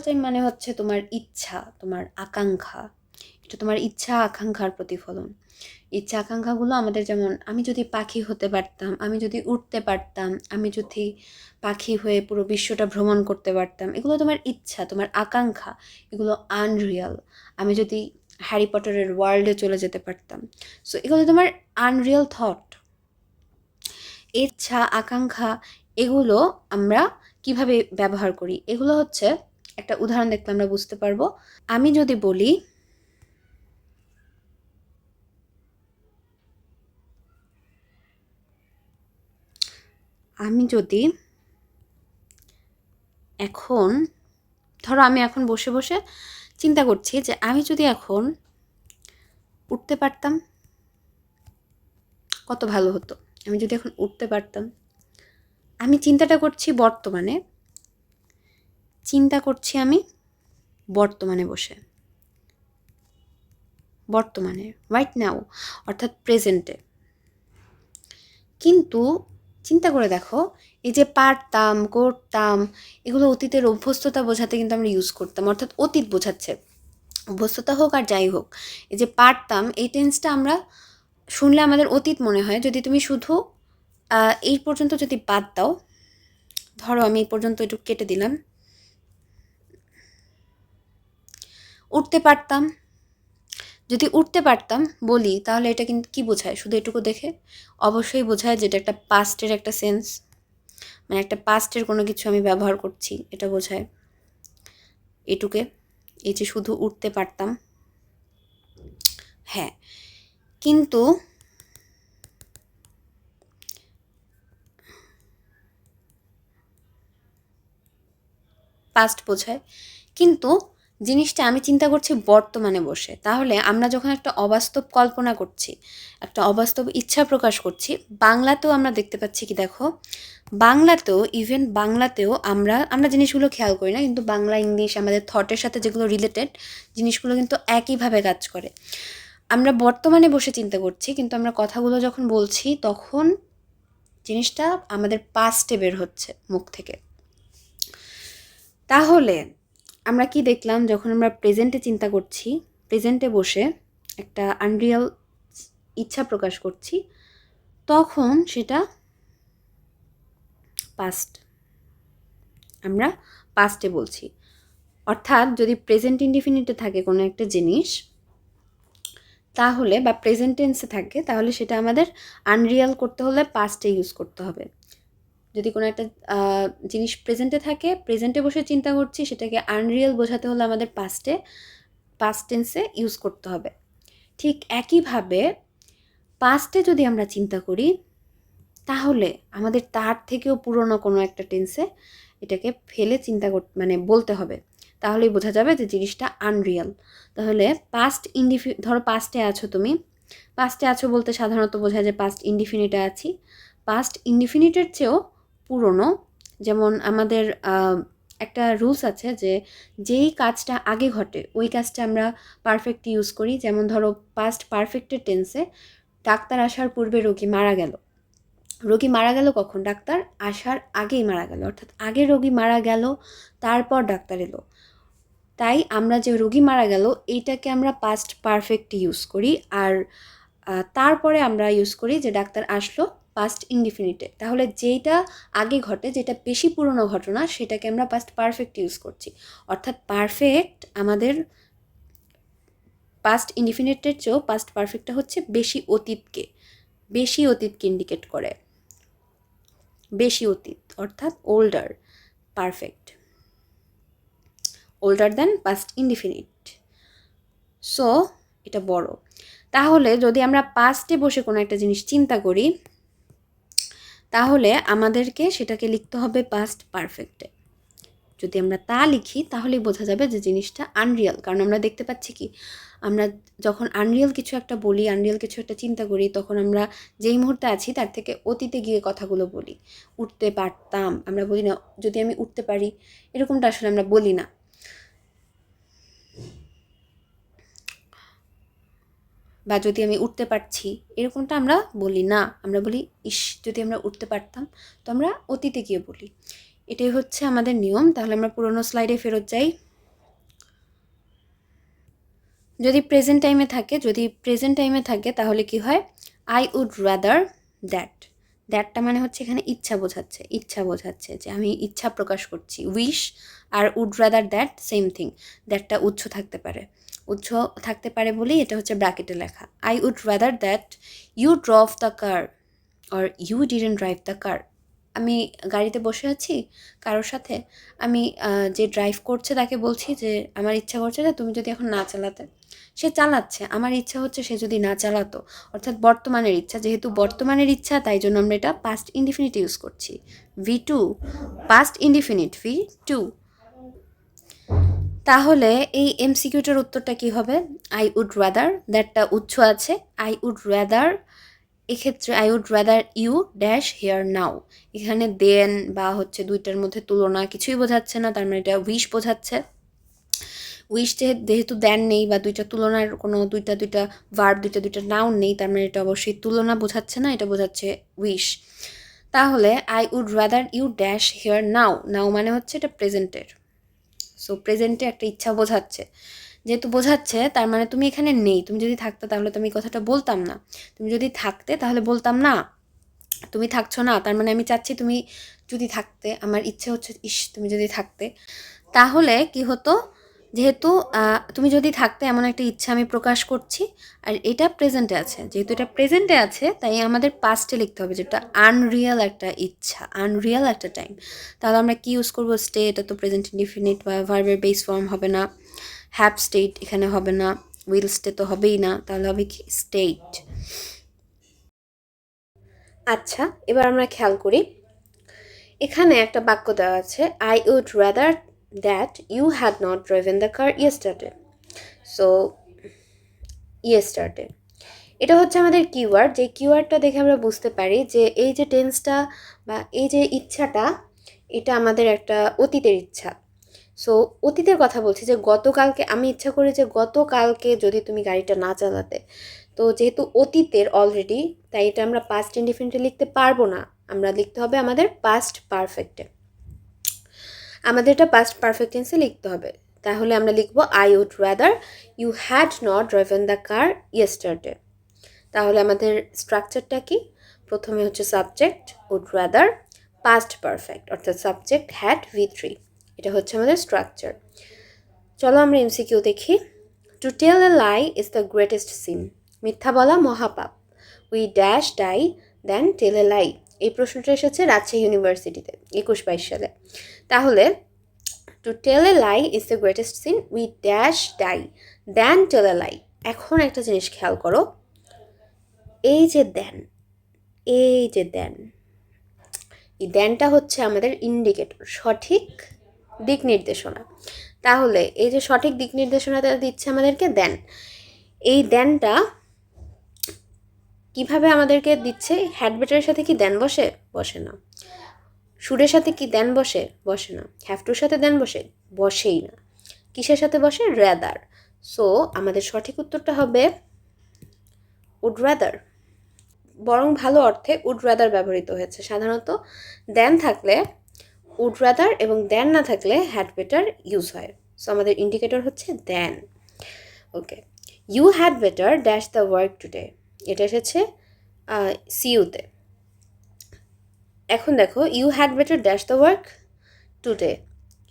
টাইম মানে হচ্ছে তোমার ইচ্ছা, তোমার আকাঙ্ক্ষা, এটা তোমার ইচ্ছা আকাঙ্ক্ষার প্রতিফলন। ইচ্ছা আকাঙ্ক্ষাগুলো আমাদের যেমন আমি যদি পাখি হতে পারতাম, আমি যদি উড়তে পারতাম, আমি যদি পাখি হয়ে পুরো বিশ্বটা ভ্রমণ করতে পারতাম, এগুলো তোমার ইচ্ছা, তোমার আকাঙ্ক্ষা, এগুলো আনরিয়াল। আমি যদি হ্যারি পটারের ওয়ার্ল্ডে চলে যেতে পারতাম, সো এগুলো তোমার আনরিয়াল থট। ইচ্ছা আকাঙ্ক্ষা এগুলো আমরা কিভাবে ব্যবহার করি, এগুলো হচ্ছে একটা উদাহরণ দেখলে আমরা বুঝতে পারবো। আমি যদি বলি আমি যদি এখন, ধরো আমি এখন বসে বসে চিন্তা করছি যে আমি যদি এখন উঠতে পারতাম কত ভালো হতো, আমি যদি এখন উঠতে পারতাম। আমি চিন্তাটা করছি বর্তমানে, চিন্তা করছি আমি বর্তমানে বসে, বর্তমানে রাইট নাও, অর্থাৎ প্রেজেন্টে। কিন্তু চিন্তা করে দেখো, এই যে পারতাম করতাম এগুলো অতীতের অভ্যস্ততা বোঝাতে কিন্তু আমরা ইউজ করতাম, অর্থাৎ অতীত বোঝাচ্ছে, অভ্যস্ততা হোক আর যাই হোক। এই যে পারতাম এই টেন্সটা আমরা শুনলে আমাদের অতীত মনে হয়। যদি তুমি শুধু এই পর্যন্ত যদি বাদ দাও, ধরো আমি এই পর্যন্ত একটু কেটে দিলাম, উঠতে পারতাম, যদি উঠতে পারতাম বলি তাহলে এটা কিন্তু কি বোঝায়, শুধু এটুকু দেখে অবশ্যই বোঝায় যেটা একটা পাস্টের একটা সেন্স, মানে একটা পাস্টের কোনো কিছু আমি ব্যবহার করছি এটা বোঝায়। এটুকে এই যে শুধু উঠতে পারতাম, হ্যাঁ, কিন্তু পাস্ট বোঝায়, কিন্তু জিনিসটা আমি চিন্তা করছি বর্তমানে বসে। তাহলে আমরা যখন একটা অবাস্তব কল্পনা করছি, একটা অবাস্তব ইচ্ছা প্রকাশ করছি, বাংলাতেও আমরা দেখতে পাচ্ছি কি দেখো, বাংলাতেও ইভেন বাংলাতেও আমরা জিনিসগুলো খেয়াল করি না, কিন্তু বাংলা ইংলিশ আমাদের থটের সাথে যেগুলো রিলেটেড জিনিসগুলো কিন্তু একইভাবে কাজ করে। আমরা বর্তমানে বসে চিন্তা করছি, কিন্তু আমরা কথাগুলো যখন বলছি তখন জিনিসটা আমাদের পাস্টে বের হচ্ছে মুখ থেকে। তাহলে আমরা কি দেখলাম, যখন আমরা প্রেজেন্টে চিন্তা করছি, প্রেজেন্টে বসে একটা আনরিয়াল ইচ্ছা প্রকাশ করছি, তখন সেটা পাস্ট, আমরা পাস্টে বলছি। অর্থাৎ যদি প্রেজেন্ট ইনডিফিনিটে থাকে কোনো একটা জিনিস, তাহলে বা প্রেজেন্ট টেন্সে থাকে, তাহলে সেটা আমাদের আনরিয়াল করতে হলে পাস্টে ইউজ করতে হবে। যদি কোনো একটা জিনিস প্রেজেন্টে থাকে, প্রেজেন্টে বসে চিন্তা করছি, সেটাকে আনরিয়াল বোঝাতে হলে আমাদের পাস্ট টেন্সে ইউজ করতে হবে। ঠিক একইভাবে পাস্টে যদি আমরা চিন্তা করি, তাহলে আমাদের তার থেকেও পুরনো কোনো একটা টেন্সে এটাকে ফেলে চিন্তা মানে বলতে হবে, তাহলেই বোঝা যাবে যে জিনিসটা আনরিয়াল। তাহলে ধরো পাস্টে আছো তুমি, পাস্টে আছো বলতে সাধারণত বোঝায় যে পাস্ট ইনডিফিনিটে আছি। পাস্ট ইনডিফিনিটের চেয়েও পুরনো, যেমন আমাদের একটা রুলস আছে যে যেই কাজটা আগে ঘটে ওই কাজটা আমরা পারফেক্ট ইউজ করি। যেমন ধরো পাস্ট পারফেক্টের টেন্সে ডাক্তার আসার পূর্বে রোগী মারা গেল। রোগী মারা গেল কখন? ডাক্তার আসার আগেই মারা গেল, অর্থাৎ আগে রোগী মারা গেল, তারপর ডাক্তার এলো। তাই আমরা যে রোগী মারা গেল এইটাকে আমরা পাস্ট পারফেক্ট ইউজ করি, আর তারপরে আমরা ইউজ করি যে ডাক্তার আসলো পাস্ট ইনডিফিনিটে। তাহলে যেটা আগে ঘটে, যেটা বেশি পুরনো ঘটনা, সেটাকে আমরা পাস্ট পারফেক্ট ইউজ করছি। অর্থাৎ পারফেক্ট আমাদের পাস্ট ইনডিফিনিটের চেয়েও পাস্ট পারফেক্টটা হচ্ছে বেশি অতীতকে ইন্ডিকেট করে। বেশি অতীত অর্থাৎ older perfect, older than past indefinite. So এটা বড়। তাহলে যদি আমরা পাস্টে বসে কোনো একটা জিনিস চিন্তা করি, তাহলে আমাদেরকে সেটাকে লিখতে হবে পাস্ট পারফেক্টে। যদি আমরা তা লিখি তাহলেই বোঝা যাবে যে জিনিসটা আনরিয়াল। কারণ আমরা দেখতে পাচ্ছি কি, আমরা যখন আনরিয়াল কিছু একটা বলি, আনরিয়াল কিছু একটা চিন্তা করি, তখন আমরা যেই মুহূর্তে আছি তার থেকে অতীতে গিয়ে কথাগুলো বলি। উঠতে পারতাম আমরা বলি না, যদি আমি উঠতে পারি, এরকমটা আসলে আমরা বলি না। বা যদি আমি উঠতে পারছি, এরকমটা আমরা বলি না। আমরা বলি ইস, যদি আমরা উঠতে পারতাম, তো আমরা অতীতে গিয়ে বলি। এটাই হচ্ছে আমাদের নিয়ম। তাহলে আমরা পুরোনো স্লাইডে ফেরত যাই। যদি প্রেজেন্ট টাইমে থাকে তাহলে কি হয়? I would rather that. দ্যাটটা মানে হচ্ছে এখানে ইচ্ছা বোঝাচ্ছে যে আমি ইচ্ছা প্রকাশ করছি। উইশ আর would rather that same thing. দ্যাটটা উৎস থাকতে পারে বলেই এটা হচ্ছে ব্র্যাকেটে লেখা। I would rather that you drove the car or you didn't drive the car. আমি গাড়িতে বসে আছি কারোর সাথে, আমি যে ড্রাইভ করছে তাকে বলছি যে আমার ইচ্ছা করছে যে তুমি যদি এখন না চালাতে। সে চালাচ্ছে, আমার ইচ্ছা হচ্ছে সে যদি না চালাতো। অর্থাৎ বর্তমানের ইচ্ছা, যেহেতু বর্তমানের ইচ্ছা, তাই জন্য আমরা এটা পাস্ট ইনডিফিনিট ইউজ করছি। V2 past indefinite V2। তাহলে এই MCQটার উত্তরটা কি হবে? আই উড রাদার, দ্যাটটা উৎস আছে, আই উড রাদার। এক্ষেত্রে I would rather you dash here now. এখানে দেন বা হচ্ছে দুইটার মধ্যে তুলনা কিছুই বোঝাচ্ছে না, তার মানে এটা উইশ বোঝাচ্ছে। উইশ যেহেতু দেন নেই বা দুইটা তুলনার কোনো দুইটা ভার্ব দুইটা নাউন নেই, তার মানে এটা অবশ্যই তুলনা বোঝাচ্ছে না, এটা বোঝাচ্ছে উইশ। তাহলে I would rather you dash here now মানে হচ্ছে এটা প্রেজেন্টের। সো প্রেজেন্টে একটা ইচ্ছা বোঝাচ্ছে, যেহেতু বোঝাচ্ছে তার মানে তুমি এখানে নেই। তুমি যদি থাকতে তাহলে তো আমি কথাটা বলতাম না, তুমি যদি থাকতে তাহলে বলতাম না। তুমি থাকছো না, তার মানে আমি চাচ্ছি তুমি যদি থাকতে, আমার ইচ্ছে হচ্ছে ইস তুমি যদি থাকতে। তাহলে কি হতো যেহেতু তুমি যদি থাকতে এমন একটা ইচ্ছা আমি প্রকাশ করছি, আর এটা প্রেজেন্টে আছে, যেহেতু এটা প্রেজেন্টে আছে তাই আমাদের পাস্টে লিখতে হবে, যেটা আনরিয়াল একটা ইচ্ছা, আনরিয়াল একটা টাইম। তাহলে আমরা কি ইউজ করবো? স্টে, এটা তো প্রেজেন্ট ইনডিফিনিট বা ভার্বের বেস ফর্ম হবে না। হ্যাভ স্টেট এখানে হবে না, উইল স্টে তো হবেই না, তাহলে হবে কি? স্টেট। আচ্ছা, এবার আমরা খেয়াল করি, এখানে একটা বাক্য দেওয়া আছে, I would rather that you had not driven the car yesterday. So yesterday এটা হচ্ছে আমাদের কিওয়ার্ড, যে কিওয়ার্ডটা দেখে আমরা বুঝতে পারি যে এই যে টেন্সটা বা এই যে ইচ্ছাটা, এটা আমাদের একটা অতীতের ইচ্ছা। সো অতীতের কথা বলছি, যে গতকালকে আমি ইচ্ছা করি যে গতকালকে যদি তুমি গাড়িটা না চালাতে, তো যেহেতু অতীতের অলরেডি, তাই এটা আমরা পাস্ট ইনডিফিনিটে লিখতে পারবো না, আমরা লিখতে হবে আমাদের পাস্ট পারফেক্টে, আমাদের এটা পাস্ট পারফেক্ট টেন্সে লিখতে হবে। তাহলে আমরা লিখবো I would rather you had not driven the car yesterday. তাহলে আমাদের স্ট্রাকচারটা কি? প্রথমে হচ্ছে subject would rather, past perfect অর্থাৎ সাবজেক্ট হ্যাড V3, এটা হচ্ছে আমাদের স্ট্রাকচার। চলো আমরা এমসিকিউ দেখি। To tell a lie is the greatest sin, মিথ্যা বলা মহাপাপ। We dash die than tell a lie, এই প্রশ্নটা এসেছে রাজশাহী ইউনিভার্সিটিতে 21-22 সালে। তাহলে to tell a lie is the greatest scene, we dash die than tell a লাই। এখন একটা জিনিস খেয়াল করো, এই যে দেন, এই যে দেন, এই দেনটা হচ্ছে আমাদের ইন্ডিকেটর, সঠিক দিক নির্দেশনা। তাহলে এই যে সঠিক দিক নির্দেশনাটা দিচ্ছে আমাদেরকে দেন, এই দেনটা কিভাবে আমাদেরকে দিচ্ছে? হ্যাড বেটারের সাথে কি দেন বসে? বসে না। শুডের সাথে কি দেন বসে? বসে না। হ্যাভ টুর সাথে দেন বসে? বসেই না। কিসের সাথে বসে? রেদার। সো আমাদের সঠিক উত্তরটা হবে উড রাদার। বরং ভালো অর্থে উড রাদার ব্যবহৃত হয়েছে। সাধারণত দেন থাকলে উড রাদার এবং দেন না থাকলে হ্যাড বেটার ইউজ হয়। সো আমাদের ইন্ডিকেটর হচ্ছে then. Okay, you had better dash the work today, এটা এসেছে সিইউতে। এখন দেখো, you had better dash the work today,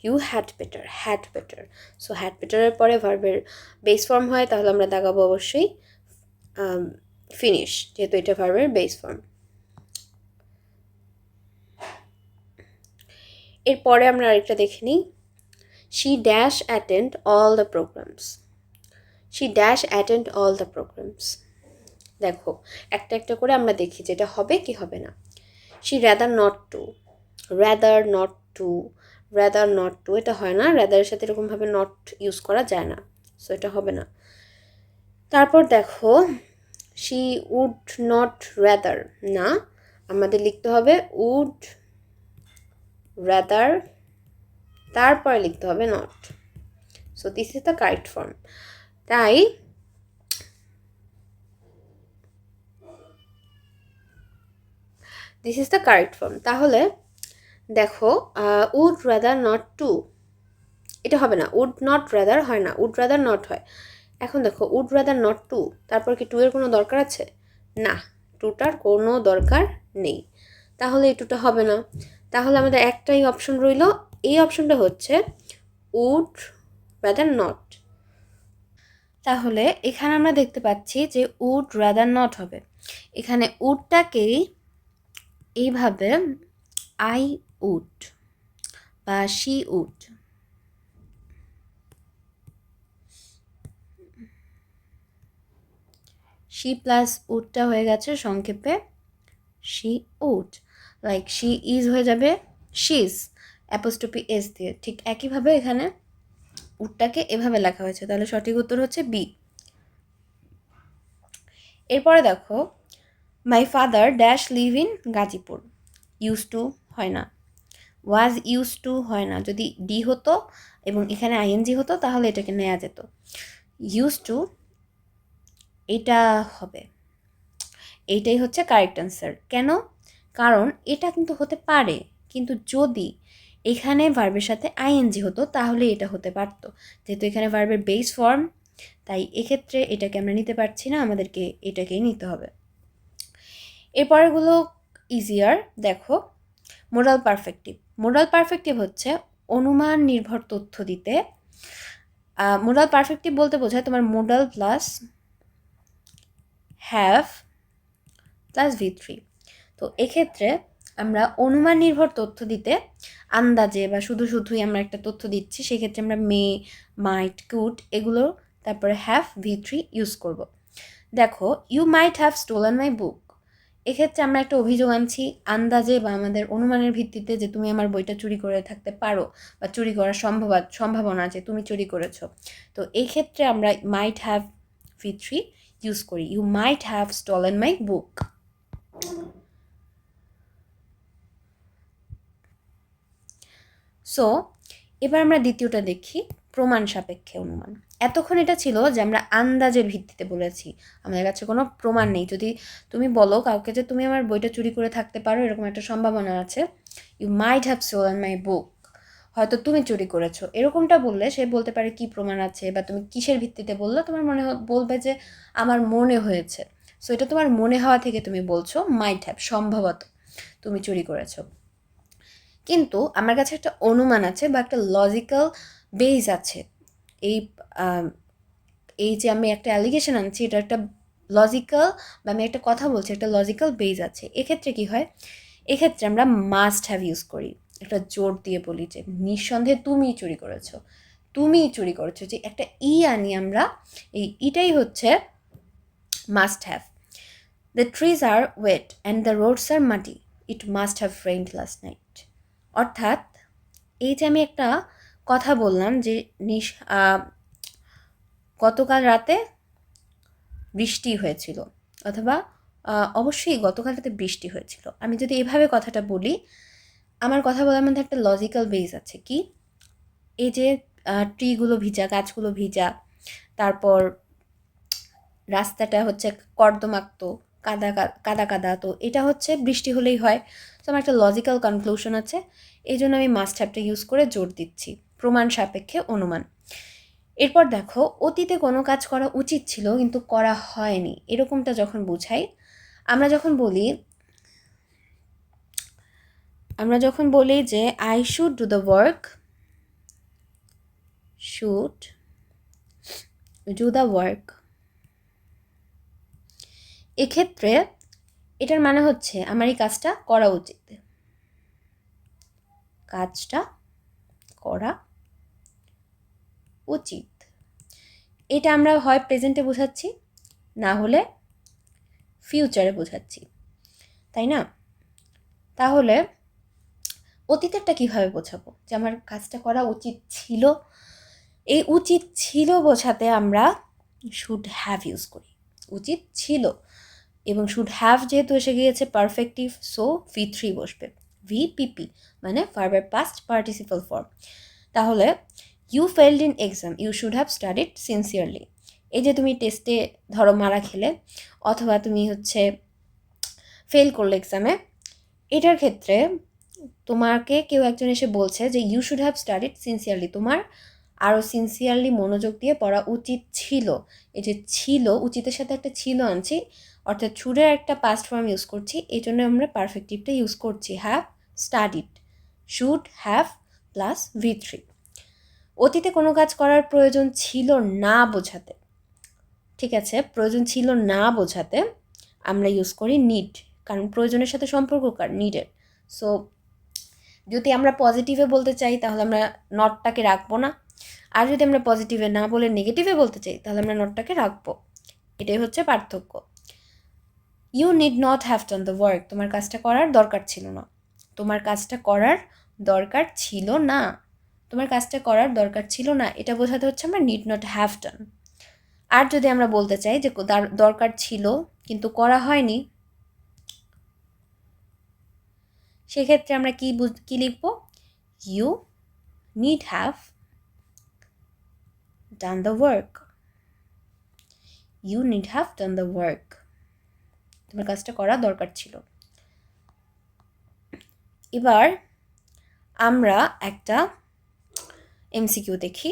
you had better. So had বেটারের পরে ভার্বের বেস ফর্ম হয়, তাহলে আমরা দাগাবো অবশ্যই ফিনিশ, যেহেতু এটা ভার্বের বেস ফর্ম। এরপরে আমরা আরেকটা দেখে নিই, she dash attend all the programs, she dash attend all the programs. দেখো একটা একটা করে আমরা দেখি যেটা হবে কি হবে না। She rather not to, rather not to, rather not to, এটা হয় না, র্যাদারের সাথে এরকমভাবে নট ইউজ করা যায় না, সো এটা হবে না। তারপর দেখো, শি উড নট র্যাদার, না, আমাদের লিখতে হবে উড র্যাদার, তারপরে লিখতে হবে not. So this is the correct form. তাই this is the correct form. তাহলে দেখো, উড রাদার নট টু, এটা হবে না, উড নট রাদার হয় না, উড রাদার নট হয়। এখন দেখো, উড রাদার নট টু, তারপর কি টু এর কোনো দরকার আছে? না, টুটার কোনো দরকার নেই, তাহলে এই টুটা হবে না। তাহলে আমাদের একটাই অপশন রইল, এই অপশনটা হচ্ছে উড রাদার নট। তাহলে এখানে আমরা দেখতে পাচ্ছি যে উড রাদার নট হবে। এখানে উডটাকেই এইভাবে আই উড বা শি উড, শি প্লাস উডটা হয়ে গেছে সংক্ষেপে she would, like she is হয়ে যাবে শিজ অ্যাপোস্ট্রফি এস দিয়ে। ঠিক একইভাবে এখানে উডটাকে এভাবে লেখা হয়েছে, তাহলে সঠিক উত্তর হচ্ছে বি। এরপরে দেখো, my father dash live in Gazipur, use to হয় না, ওয়াজ ইউজ টু হয় না, যদি ডি হতো এবং এখানে আইএনজি হতো তাহলে এটাকে নেওয়া যেত। ইউজ টু এটা হবে, এইটাই হচ্ছে কারেক্ট অ্যান্সার। কেন? কারণ এটা কিন্তু হতে পারে, কিন্তু যদি এখানে ভার্বের সাথে আইএনজি হতো তাহলে এটা হতে পারতো, যেহেতু এখানে ভার্বের বেস ফর্ম, তাই এক্ষেত্রে এটাকে আমরা নিতে পারছি না, আমাদেরকে এটাকেই নিতে হবে। এরপরেরগুলো ইজিয়ার। দেখো, মোডাল পারফেক্টিভ। মোডাল পারফেক্টিভ হচ্ছে অনুমান নির্ভর তথ্য দিতে মোডাল পারফেক্টিভ বলতে বোঝায় তোমার modal plus have plus V3। তো এক্ষেত্রে আমরা অনুমান নির্ভর তথ্য দিতে আন্দাজে বা শুধুই আমরা একটা তথ্য দিচ্ছি, সেক্ষেত্রে আমরা মে, মাইট, কুড এগুলো তারপরে হ্যাভ V3 ইউজ করব। দেখো, you might have stolen my book, এক্ষেত্রে আমরা একটা অভিযোগ আনছি আন্দাজে বা আমাদের অনুমানের ভিত্তিতে যে তুমি আমার বইটা চুরি করে থাকতে পারো বা চুরি করার সম্ভাবনা আছে, তুমি চুরি করেছো। তো এই ক্ষেত্রে আমরা মাইট হ্যাভ V3 ইউজ করি, you might have stolen my book. So এবার আমরা দ্বিতীয়টা দেখি, প্রমাণ সাপেক্ষে অনুমান। এতক্ষণ এটা ছিল যে আমরা আন্দাজের ভিত্তিতে বলেছি, আমাদের কাছে কোনো প্রমাণ নেই। যদি তুমি বলো কাউকে যে তুমি আমার বইটা চুরি করে থাকতে পারো, এরকম একটা সম্ভাবনা আছে, you might have stolen my book, হয়তো তুমি চুরি করেছো, এরকমটা বললে সে বলতে পারে কি প্রমাণ আছে বা তুমি কিসের ভিত্তিতে বললে, তোমার বলবে যে আমার মনে হয়েছে। সো এটা তোমার মনে হওয়া থেকে তুমি বলছো মাইট হ্যাভ, সম্ভবত তুমি চুরি করেছো। কিন্তু আমার কাছে একটা অনুমান আছে বা একটা লজিক্যাল বেস আছে, এই এই যে আমি একটা অ্যালিগেশন আনছি, এটা একটা লজিক্যাল বা আমি একটা কথা বলছি, একটা লজিক্যাল বেস আছে। এক্ষেত্রে কি হয়, এক্ষেত্রে আমরা মাস্ট হ্যাভ ইউজ করি, একটা জোর দিয়ে বলি যে নিঃসন্দেহে তুমিই চুরি করেছো, তুমিই চুরি করেছো, যে একটা আনি আমরা, এই ইটাই হচ্ছে must have. The trees are wet and the roads are muddy, it must have rained last night. অর্থাৎ এই যে আমি একটা কথা বললাম যে গতকাল রাতে বৃষ্টি হয়েছিল, অথবা অবশ্যই গতকাল রাতে বৃষ্টি হয়েছিল, আমি যদি এভাবে কথাটা বলি, আমার কথা বলার মধ্যে একটা লজিক্যাল বেস আছে। কি, এই যে ট্রিগুলো ভিজা, গাছগুলো ভিজা, তারপর রাস্তাটা হচ্ছে কর্দমাক্ত, কাদা কাদা কাদা, তো এটা হচ্ছে বৃষ্টি হলেই হয়। তো আমার একটা লজিক্যাল কনক্লুশন আছে, এই জন্য আমি মাস্ট হ্যাভটা ইউজ করে জোর দিচ্ছি, প্রমাণ সাপেক্ষে অনুমান। এরপর দেখো, অতীতে কোনো কাজ করা উচিত ছিল কিন্তু করা হয়নি, এরকমটা যখন বোঝাই, আমরা যখন বলি যে I should do the work, should do the work, এক্ষেত্রে এটার মানে হচ্ছে আমার এই কাজটা করা উচিত, কাজটা করা উচিত। এটা আমরা হয় প্রেজেন্টে বোঝাচ্ছি, না হলে ফিউচারে বোঝাচ্ছি, তাই না? তাহলে অতীতেরটা কিভাবে বোঝাবো, যে আমার কাজটা করা উচিত ছিল, এই উচিত ছিল বোঝাতে আমরা শুড হ্যাভ ইউজ করি, উচিত ছিল, এবং শুড হ্যাভ যেহেতু এসে গিয়েছে পারফেক্টিভ, সো V3 বসবে, VPP মানে ভার্বের পাস্ট পার্টিসিপাল ফর্ম। তাহলে you failed in exam, you should have studied sincerely, এই যে তুমি টেস্টে ধরো মারা খেলে, অথবা তুমি ফেল করলে এক্সামে, এটার ক্ষেত্রে তোমাকে কেউ একজন এসে বলছে যে you should have studied sincerely, তোমার আরও সিনসিয়ারলি মনোযোগ দিয়ে পড়া উচিত ছিল। এই যে ছিল, উচিতের সাথে একটা ছিল আনছি, অর্থাৎ শুডের একটা পাস্ট ফর্ম ইউজ করছি, এই জন্য আমরা পারফেক্টিভটা ইউজ করছি, have studied, should have plus V3। অতীতে কোনো কাজ করার প্রয়োজন ছিল না বোঝাতে, ঠিক আছে, প্রয়োজন ছিল না বোঝাতে আমরা ইউজ করি নিড, কারণ প্রয়োজনের সাথে সম্পর্ক কার, নিডের। সো যদি আমরা পজিটিভে বলতে চাই তাহলে আমরা নটটাকে রাখবো না, আর যদি আমরা পজিটিভে না বলে নেগেটিভে বলতে চাই তাহলে আমরা নটটাকে রাখবো, এটাই হচ্ছে পার্থক্য। You need not have done the work, তোমার কাজটা করার দরকার ছিল না, তোমার কাজটা করার দরকার ছিল না, তোমার কাজটা করার দরকার ছিল না, এটা বোঝাতে হচ্ছে আমরা নিড নট হ্যাভ ডান। আর যদি আমরা বলতে চাই যে দরকার ছিল কিন্তু করা হয়নি, সেক্ষেত্রে আমরা কি লিখব, you need have done the work, you need have done the work, তোমার কাজটা করা দরকার ছিল। এবার আমরা একটা MCQ দেখি,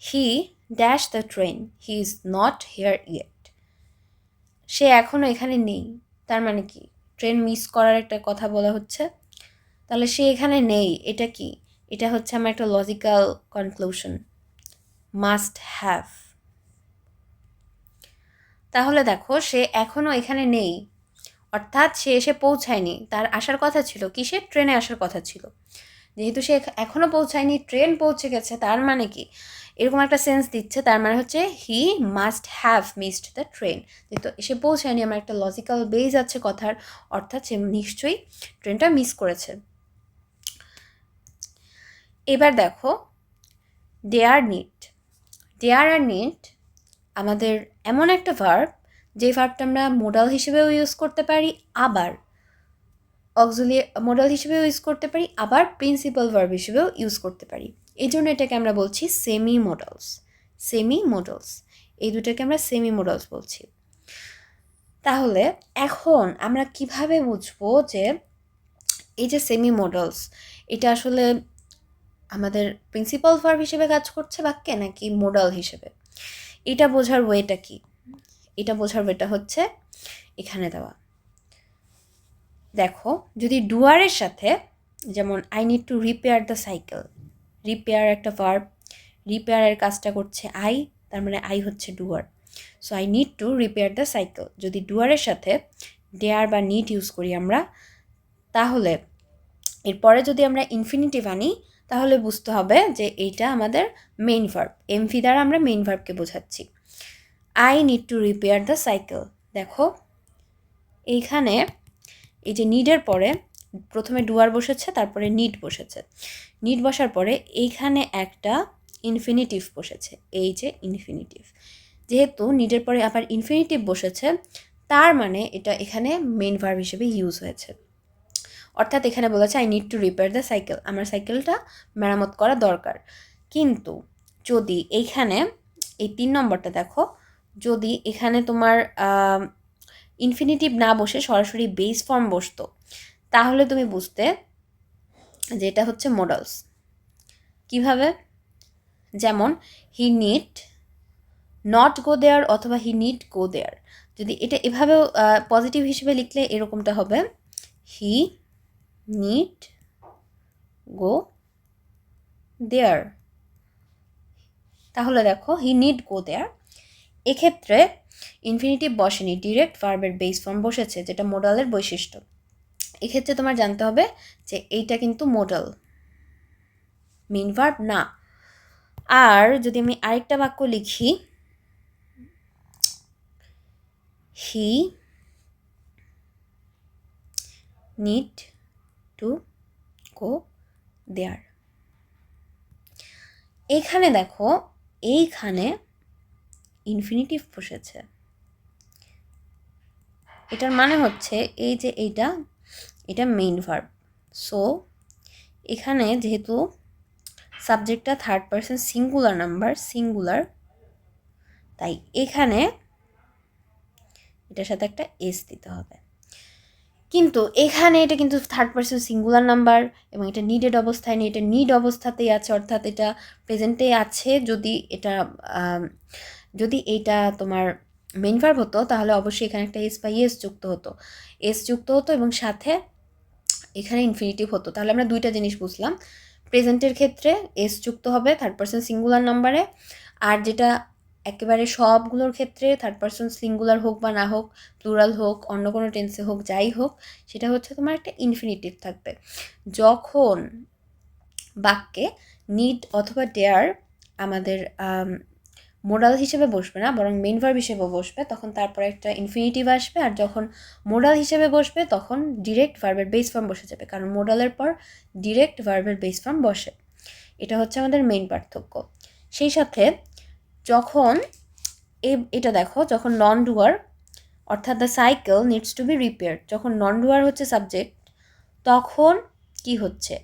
he dash the train, he is not here yet, সে এখনও এখানে নেই, তার মানে কি, ট্রেন মিস করার একটা কথা বলা হচ্ছে, তাহলে সে এখানে নেই, এটা কি, এটা হচ্ছে আমার একটা লজিক্যাল কনক্লুশন, মাস্ট হ্যাভ। তাহলে দেখো সে এখনও এখানে নেই, অর্থাৎ সে এসে পৌঁছায়নি। তার আসার কথা ছিল, কিসে? ট্রেনে আসার কথা ছিল। যেহেতু সে এখনও পৌঁছায়নি, ট্রেন পৌঁছে গেছে, তার মানে কি এরকম একটা সেন্স দিচ্ছে। তার মানে হচ্ছে he must have missed the train. যেহেতু এসে পৌঁছায়নি, আমার একটা লজিক্যাল বেজ আছে কথার, অর্থাৎ সে নিশ্চয়ই ট্রেনটা মিস করেছে। এবার দেখো ডেয়ার নিড। ডেয়ার আর নিড আমাদের এমন একটা ভার্ব, যে ভার্বটা আমরা মোডাল হিসেবেও ইউজ করতে পারি, আবার অক্সিলিয়ারি মোডাল হিসেবেও ইউজ করতে পারি, আবার প্রিন্সিপাল ভার্ব হিসেবেও ইউজ করতে পারি। এই জন্য এটাকে আমরা বলছি সেমি মোডালস। সেমি মোডালস, এই দুটাকে আমরা সেমি মোডালস বলছি। তাহলে এখন আমরা কিভাবে বুঝবো যে এই যে সেমি মোডালস, এটা আসলে আমাদের প্রিন্সিপাল ভার্ব হিসেবে কাজ করছে বাক্যে নাকি মোডাল হিসেবে? এটা বোঝার ওয়েটা কি? এটা বোঝার ওয়েটা হচ্ছে এখানে দেওয়া। দেখো যদি ডুয়ারের সাথে, যেমন I need to repair the cycle, repair একটা ভার্ব, রিপেয়ারের কাজটা করছে আই, তার মানে আই হচ্ছে doer. So I need to repair the cycle, যদি ডুয়ারের সাথে ডেয়ার বা নিড ইউজ করি আমরা, তাহলে এরপরে যদি আমরা ইনফিনিটিভ আনি, তাহলে বুঝতে হবে যে এইটা আমাদের মেইন ভার্ব। এমভি দ্বারা আমরা মেইন ভার্বকে বোঝাচ্ছি। I need to repair the cycle. দেখো এইখানে এই যে নিডের পরে প্রথমে ডুয়ার বসেছে, তারপরে নিড বসেছে। নিড বসার পরে এইখানে একটা ইনফিনিটিভ বসেছে, এই যে ইনফিনিটিভ। যেহেতু নিডের পরে আবার ইনফিনিটিভ বসেছে, তার মানে এটা এখানে মেইন ভার্ব হিসেবে ইউজ হয়েছে। অর্থাৎ এখানে বলেছে I need to repair the cycle, আমার সাইকেলটা মেরামত করা দরকার। কিন্তু যদি এইখানে এই 3 নম্বরটা দেখো, যদি এখানে তোমার ইনফিনিটিভ না বসে সরাসরি বেস ফর্ম বসতো, তাহলে তুমি বুঝতে যে এটা হচ্ছে মোডালস। কিভাবে? যেমন হি নিড নট গো দেয়ার অথবা হি নিড গো দেয়ার। যদি এটা এভাবেও পজিটিভ হিসেবে লিখলে এরকমটা হবে হি নিড গো দেয়ার। তাহলে দেখো হি নিড গো দেয়ার, এক্ষেত্রে ইনফিনিটিভ বসেনি, ডিরেক্ট ভার্বের বেস ফর্ম বসেছে, যেটা মোডালের বৈশিষ্ট্য। এক্ষেত্রে তোমার জানতে হবে যে এইটা কিন্তু মোডাল, মেইন ভার্ব না। আর যদি আমি আরেকটা বাক্য লিখি, হি নিড টু গো দেয়ার। এখানে দেখো এইখানে ইনফিনিটিভ বসেছে, এটার মানে হচ্ছে এই যে এটা মেইন ভার্ব। সো এখানে যেহেতু সাবজেক্টটা third person singular number, singular, তাই এখানে এটার সাথে একটা এস দিতে হবে। কিন্তু এখানে এটা কিন্তু থার্ড পারসন সিঙ্গুলার নাম্বার এবং এটা নিডেড অবস্থায় নেই, এটা নিড অবস্থাতেই আছে, অর্থাৎ এটা প্রেজেন্টে আছে। যদি এইটা তোমার মেইন ভার্ব হতো, তাহলে অবশ্যই এখানে একটা এস বা ইএস যুক্ত হতো, এস যুক্ত হতো এবং সাথে এখানে ইনফিনিটিভ হতো। তাহলে আমরা দুইটা জিনিস বুঝলাম, প্রেজেন্টের ক্ষেত্রে এস যুক্ত হবে থার্ড পারসন সিঙ্গুলার নাম্বারে, আর যেটা একেবারে সবগুলোর ক্ষেত্রে থার্ড পারসন সিঙ্গুলার হোক বা না হোক, প্লুরাল হোক, অন্য কোনো টেন্সে হোক, যাই হোক, সেটা হচ্ছে তোমার একটা ইনফিনিটিভ থাকবে। যখন বাক্যে নিড অথবা ডেয়ার আমাদের মোডাল হিসেবে বসবে না, বরং মেইন ভার্ব হিসেবে বসবে, তখন তারপরে একটা ইনফিনিটিভ আসবে। আর যখন মোডাল হিসেবে বসবে, তখন ডিরেক্ট ভার্বের বেস ফর্ম বসে যাবে, কারণ মোডালের পর ডিরেক্ট ভার্বের বেস ফর্ম বসে। এটা হচ্ছে আমাদের মেইন পার্থক্য। সেই সাথে যখন এটা দেখো, যখন নন ডুয়ার, অর্থাৎ the cycle needs to be repaired, যখন নন ডুয়ার হচ্ছে সাবজেক্ট, তখন কি হচ্ছে?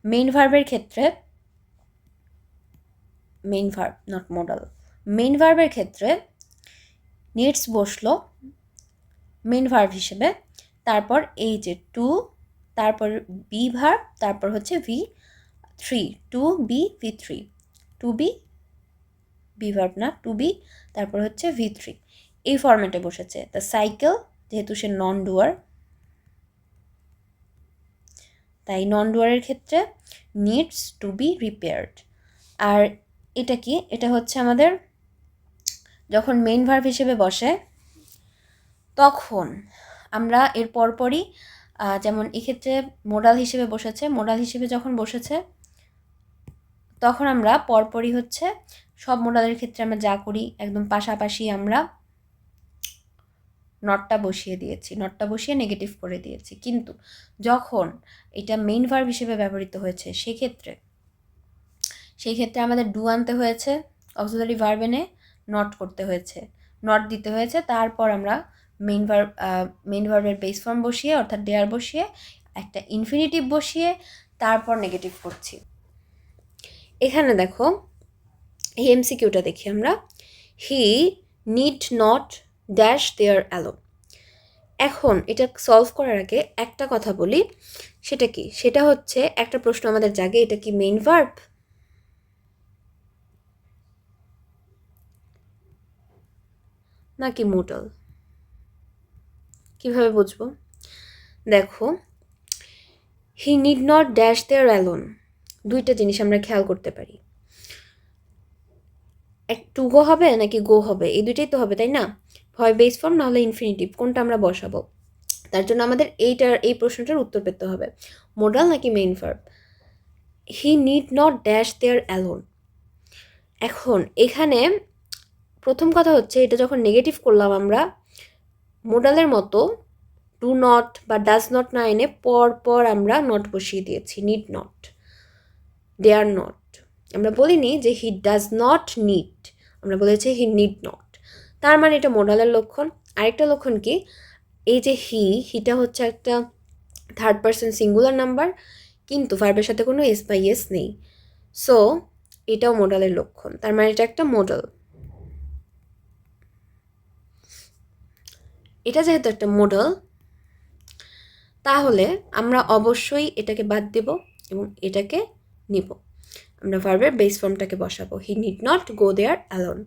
মেইন ভার্বের ক্ষেত্রে, main verb not modal, main ভার্বের ক্ষেত্রে নিডস বসলো মেইন ভার্ব হিসেবে, তারপর এই যে টু, তারপর বি ভার্ব, তারপর হচ্ছে V3, to be V3, to be be verb না, টু বি, তারপর হচ্ছে V3, এই ফরম্যাটে বসেছে। দ্য সাইকেল, যেহেতু সে নন ডুয়ার, তাই নন ডুয়ারের ক্ষেত্রে নিডস টু বি রিপেয়ার্ড। আর এটা কি? এটা হচ্ছে আমাদের যখন মেইন ভার্ব হিসেবে বসে তখন আমরা এর পরপরই যেমন এক্ষেত্রে মোডাল হিসেবে বসেছে, মোডাল হিসেবে যখন বসেছে তখন আমরা পরপরই হচ্ছে সব মোডালের ক্ষেত্রে আমরা যা করি একদম পাশাপাশি আমরা নটটা বসিয়ে দিয়েছি, নটটা বসিয়ে নেগেটিভ করে দিয়েছি। কিন্তু যখন এটা মেইন ভার্ব হিসেবে ব্যবহৃত হয়েছে সেই ক্ষেত্রে আমাদের ডু আনতে হয়েছে, অক্সিলারি ভার্ব এনে নট করতে হয়েছে, নট দিতে হয়েছে, তারপর আমরা মেইন ভার্বের বেস ফর্ম বসিয়ে অর্থাৎ ডেয়ার বসিয়ে একটা ইনফিনিটিভ বসিয়ে তারপর নেগেটিভ করছি। এখানে দেখো এই এমসিকিউটা দেখি আমরা, he need not dash there alone. এখন এটা সলভ করার আগে একটা কথা বলি, সেটা কি? সেটা হচ্ছে একটা প্রশ্ন আমাদের জাগে, এটা কি মেইন ভার্ব নাকি মোডাল? কিভাবে বুঝবো? দেখো, he need not dash there alone, দুইটা জিনিস আমরা খেয়াল করতে পারি, টু গো হবে নাকি গো হবে, এই দুইটাই তো হবে, তাই না? হয় বেস ফর্ম নাহলে ইনফিনিটিভ, কোনটা আমরা বসাবো? তার জন্য আমাদের এই প্রশ্নটার উত্তর পেতে হবে, মোডাল নাকি main verb. He need not dash there alone. এখন এখানে প্রথম কথা হচ্ছে, এটা যখন নেগেটিভ করলাম আমরা মোডালের মতো ডু নট বা ডাজ নট না এনে পর আমরা নট বসিয়ে দিয়েছি, নিড নট, ডেয়ার নট। আমরা বলিনি যে হি ডাজ নট নিড, আমরা বলেছি হি নিড নট। তার মানে এটা মোডালের লক্ষণ। আরেকটা লক্ষণ কি, এই যে হিটা হচ্ছে একটা থার্ড পারসন সিঙ্গুলার নাম্বার, কিন্তু ভার্বের সাথে কোনো এস বা ইয়েস নেই, সো এটাও মোডালের লক্ষণ। তার মানে এটা একটা মোডাল। এটা যেহেতু একটা মোডাল, তাহলে আমরা অবশ্যই এটাকে বাদ দেব এবং এটাকে নিব। আমরা ভার্বের বেস ফর্মটাকে বসাবো, he need not go there alone.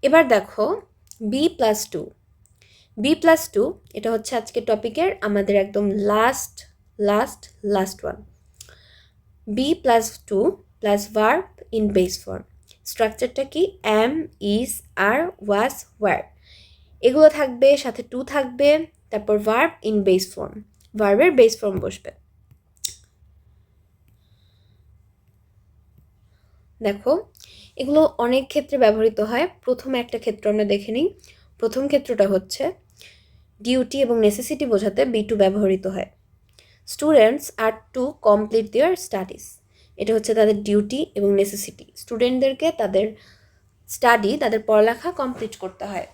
এবার দেখো B+2 এটা হচ্ছে আজকের টপিকের আমাদের একদম last one. B+2 plus verb in base form. স্ট্রাকচারটা কি? Am, is, are, was, were, এগুলো থাকবে, সাথে টু থাকবে, তারপর ভার্ব ইন বেস ফর্ম, ভার্বের বেস ফর্ম বসবে। দেখো, এগুলো অনেক ক্ষেত্রে ব্যবহৃত হয়। প্রথমে একটা ক্ষেত্র আমরা দেখে নিই। প্রথম ক্ষেত্রটা হচ্ছে ডিউটি এবং নেসেসিটি বোঝাতে B2 ব্যবহৃত হয়। Students are to complete their studies, এটা হচ্ছে তাদের ডিউটি এবং নেসেসিটি, স্টুডেন্টদেরকে তাদের স্টাডি, তাদের পড়ালেখা কমপ্লিট করতে হয়।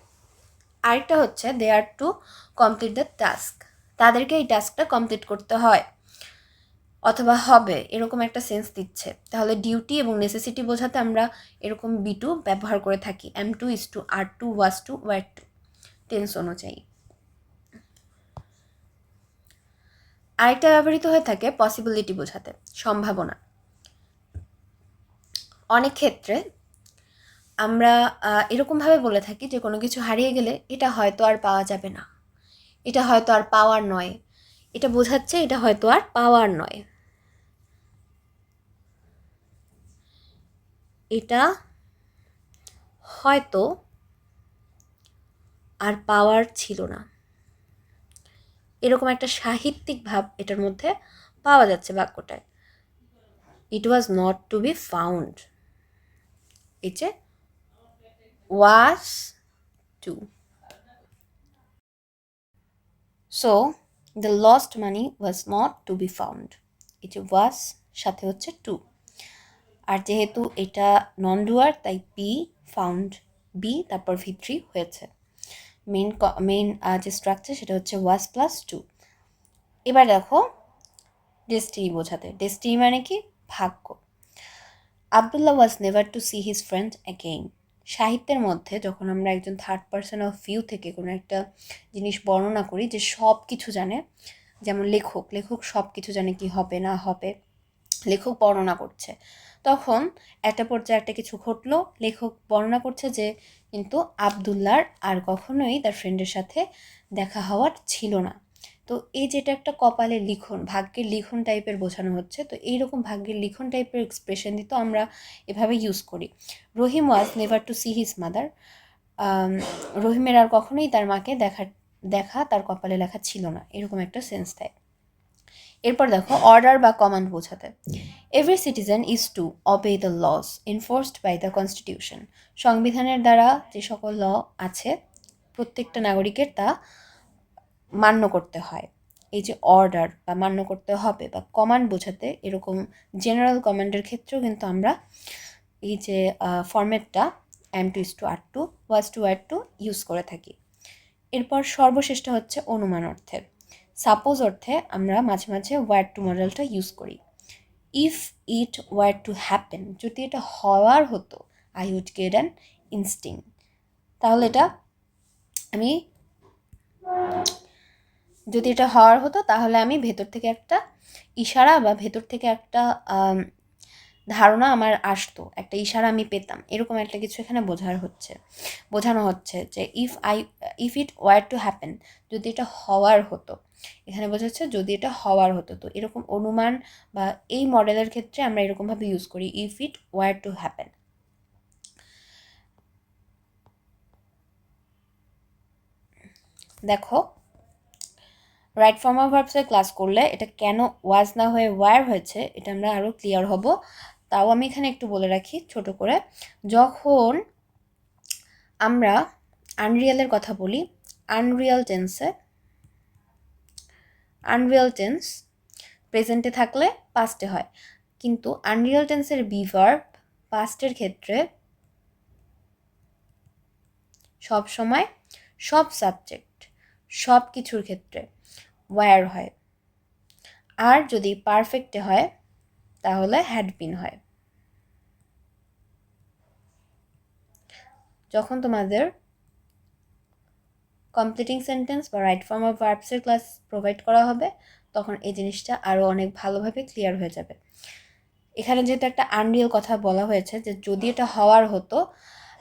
আরেকটা হচ্ছে দে আর টু কমপ্লিট দ্য টাস্ক, তাদেরকে এই টাস্কটা কমপ্লিট করতে হয় অথবা হবে, এরকম একটা সেন্স দিচ্ছে। তাহলে ডিউটি এবং নেসেসিটি বোঝাতে আমরা এরকম B2 ব্যবহার করে থাকি, M2 is to, R2 was to, were to, tense অনুযায়ী। আরেকটা ব্যবহৃত হয়ে থাকে পসিবিলিটি বোঝাতে, সম্ভাবনা। অনেক ক্ষেত্রে আমরা এরকমভাবে বলে থাকি যে কোনো কিছু হারিয়ে গেলে এটা হয়তো আর পাওয়া যাবে না, এটা হয়তো আর পাওয়ার নয়, এটা বোঝাচ্ছে এটা হয়তো আর পাওয়ার নয়, এটা হয়তো আর পাওয়ার ছিল না, এরকম একটা সাহিত্যিক ভাব এটার মধ্যে পাওয়া যাচ্ছে বাক্যটায়। It was not to be found, এই যে was to, so the lost money was not to be found, এই যে ওয়াজ সাথে হচ্ছে টু, আর যেহেতু এটা নন ডুয়ার তাই বি ফাউন্ড, বি তারপর V3 হয়েছে। মেইন যে স্ট্রাকচার সেটা হচ্ছে ওয়াজ প্লাস টু। এবার দেখো ডেস্টিনি বোঝাতে, ডেস্টিনি মানে কি? ভাগ্য। Abdullah was never to see his friend again. সাহিত্যের মধ্যে যখন আমরা একজন থার্ড পারসন অফ ভিউ থেকে কোনো একটা জিনিস বর্ণনা করি যে সব কিছু জানে, যেমন লেখক সব কিছু জানে, কি হবে না হবে, লেখক বর্ণনা করছে, তখন একটা পর্যায়ে একটা কিছু ঘটলো, লেখক বর্ণনা করছে যে কিন্তু আবদুল্লাহর আর কখনোই তার ফ্রেন্ডের সাথে দেখা হওয়ার ছিল না, তো এই যেটা একটা কপালের লিখন, ভাগ্যের লিখন টাইপের বোঝানো হচ্ছে, তো এইরকম ভাগ্যের লিখন টাইপের এক্সপ্রেশন দিতে আমরা এভাবে ইউজ করি। Rahim was never to see his mother. রহিমের আর কখনোই তার মাকে দেখা তার কপালে লেখা ছিল না, এরকম একটা সেন্স দেয়। এরপর দেখো অর্ডার বা কমান্ড বোঝাতে, every citizen is to obey the laws enforced by the constitution. সংবিধানের দ্বারা যে সকল ল আছে প্রত্যেকটা নাগরিকের তা মান্য করতে হয়। এই যে অর্ডার বা মান্য করতে হবে বা কমান্ড বোঝাতে এরকম জেনারেল কমান্ডের ক্ষেত্রেও কিন্তু আমরা এই যে ফরম্যাটটা am to is to are to was to were to use করে থাকি। এরপর সর্বশেষটা হচ্ছে অনুমান অর্থে। সাপোজ অর্থে আমরা মাঝে মাঝে ওয়ার টু মডেলটা ইউজ করি। If it were to happen, যদি এটা হওয়ার হতো, I would get an instinct, তাহলে এটা আমি যদি এটা হওয়ার হতো তাহলে আমি ভেতর থেকে একটা ইশারা বা ভেতর থেকে একটা ধারণা আমার আসতো, একটা ইশারা আমি পেতাম, এরকম একটা কিছু এখানে বোঝানো হচ্ছে যে if it were to happen, যদি এটা হওয়ার হতো, এখানে বোঝাচ্ছে যদি এটা হওয়ার হতো। তো এরকম অনুমান বা এই মডেলের ক্ষেত্রে আমরা এরকমভাবে ইউজ করি, if it were to happen. দেখো রাইট ফর্ম অফ ভার্বসের ক্লাস করলে এটা কেন ওয়াজ না হয়ে ওয়ার হয়েছে এটা আমরা আরও ক্লিয়ার হব। তাও আমি এখানে একটু বলে রাখি ছোট করে, যখন আমরা আনরিয়ালের কথা বলি, আনরিয়াল টেন্স প্রেজেন্টে থাকলে পাস্টে হয়, কিন্তু আনরিয়াল টেন্সের বি ভার্ব পাস্টের ক্ষেত্রে সব সময় সব সাবজেক্ট সব কিছুর ক্ষেত্রে ওয়ার হয়। আর যদি পারফেক্টে হয় তাহলে হ্যাড বিন হয়। যখন তোমাদের কমপ্লিটিং সেন্টেন্স বা রাইট ফর্ম অফ ভার্বসের ক্লাস প্রোভাইড করা হবে তখন এই জিনিসটা আরও অনেক ভালোভাবে ক্লিয়ার হয়ে যাবে। এখানে যেহেতু একটা আনরিয়াল কথা বলা হয়েছে যে যদি এটা হওয়ার হতো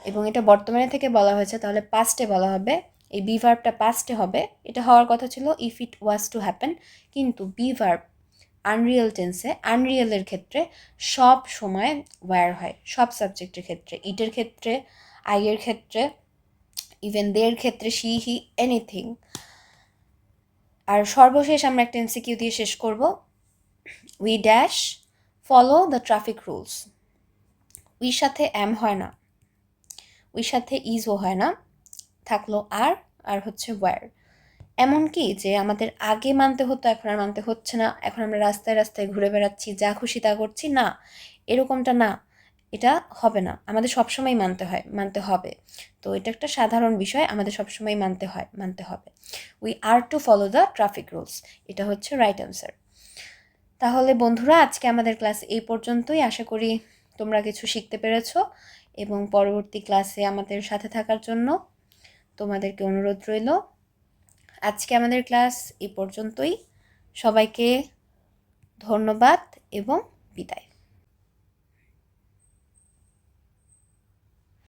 এবং এটা বর্তমানে থেকে বলা হয়েছে তাহলে পাস্টে বলা হবে, এই বি ভার্বটা পাস্টে হবে। এটা হওয়ার কথা ছিল if it was to happen, কিন্তু বি ভার্ব আনরিয়াল টেন্সে আনরিয়ালের ক্ষেত্রে সব সময় ওয়ার হয়, সব সাবজেক্টের ক্ষেত্রে, ইটের ক্ষেত্রে, আইয়ের ক্ষেত্রে, ইভেন দের ক্ষেত্রে, শি হি এনিথিং। আর সর্বশেষ আমরা একটা এমসিকিউ দিয়ে শেষ করব। We dash follow the traffic rules. উইর সাথে অ্যাম হয় না, উইর সাথে ইজও হয় না, থাকলো আর হচ্ছে ওয়ার। এমনকি যে আমাদের আগে মানতে হতো এখন আর মানতে হচ্ছে না, এখন আমরা রাস্তায় রাস্তায় ঘুরে বেড়াচ্ছি, যা খুশি তা করছি, না, এরকমটা না, এটা হবে না, আমাদের সবসময় মানতে হবে। তো এটা একটা সাধারণ বিষয়, আমাদের সবসময় মানতে হবে। We are to follow the traffic rules, এটা হচ্ছে রাইট অ্যান্সার। তাহলে বন্ধুরা আজকে আমাদের ক্লাস এই পর্যন্তই। আশা করি তোমরা কিছু শিখতে পেরেছো এবং পরবর্তী ক্লাসে আমাদের সাথে থাকার জন্য তোমাদেরকে অনুরোধ রইল। আজকে আমাদের ক্লাস এই পর্যন্তই। সবাইকে ধন্যবাদ এবং বিদায়।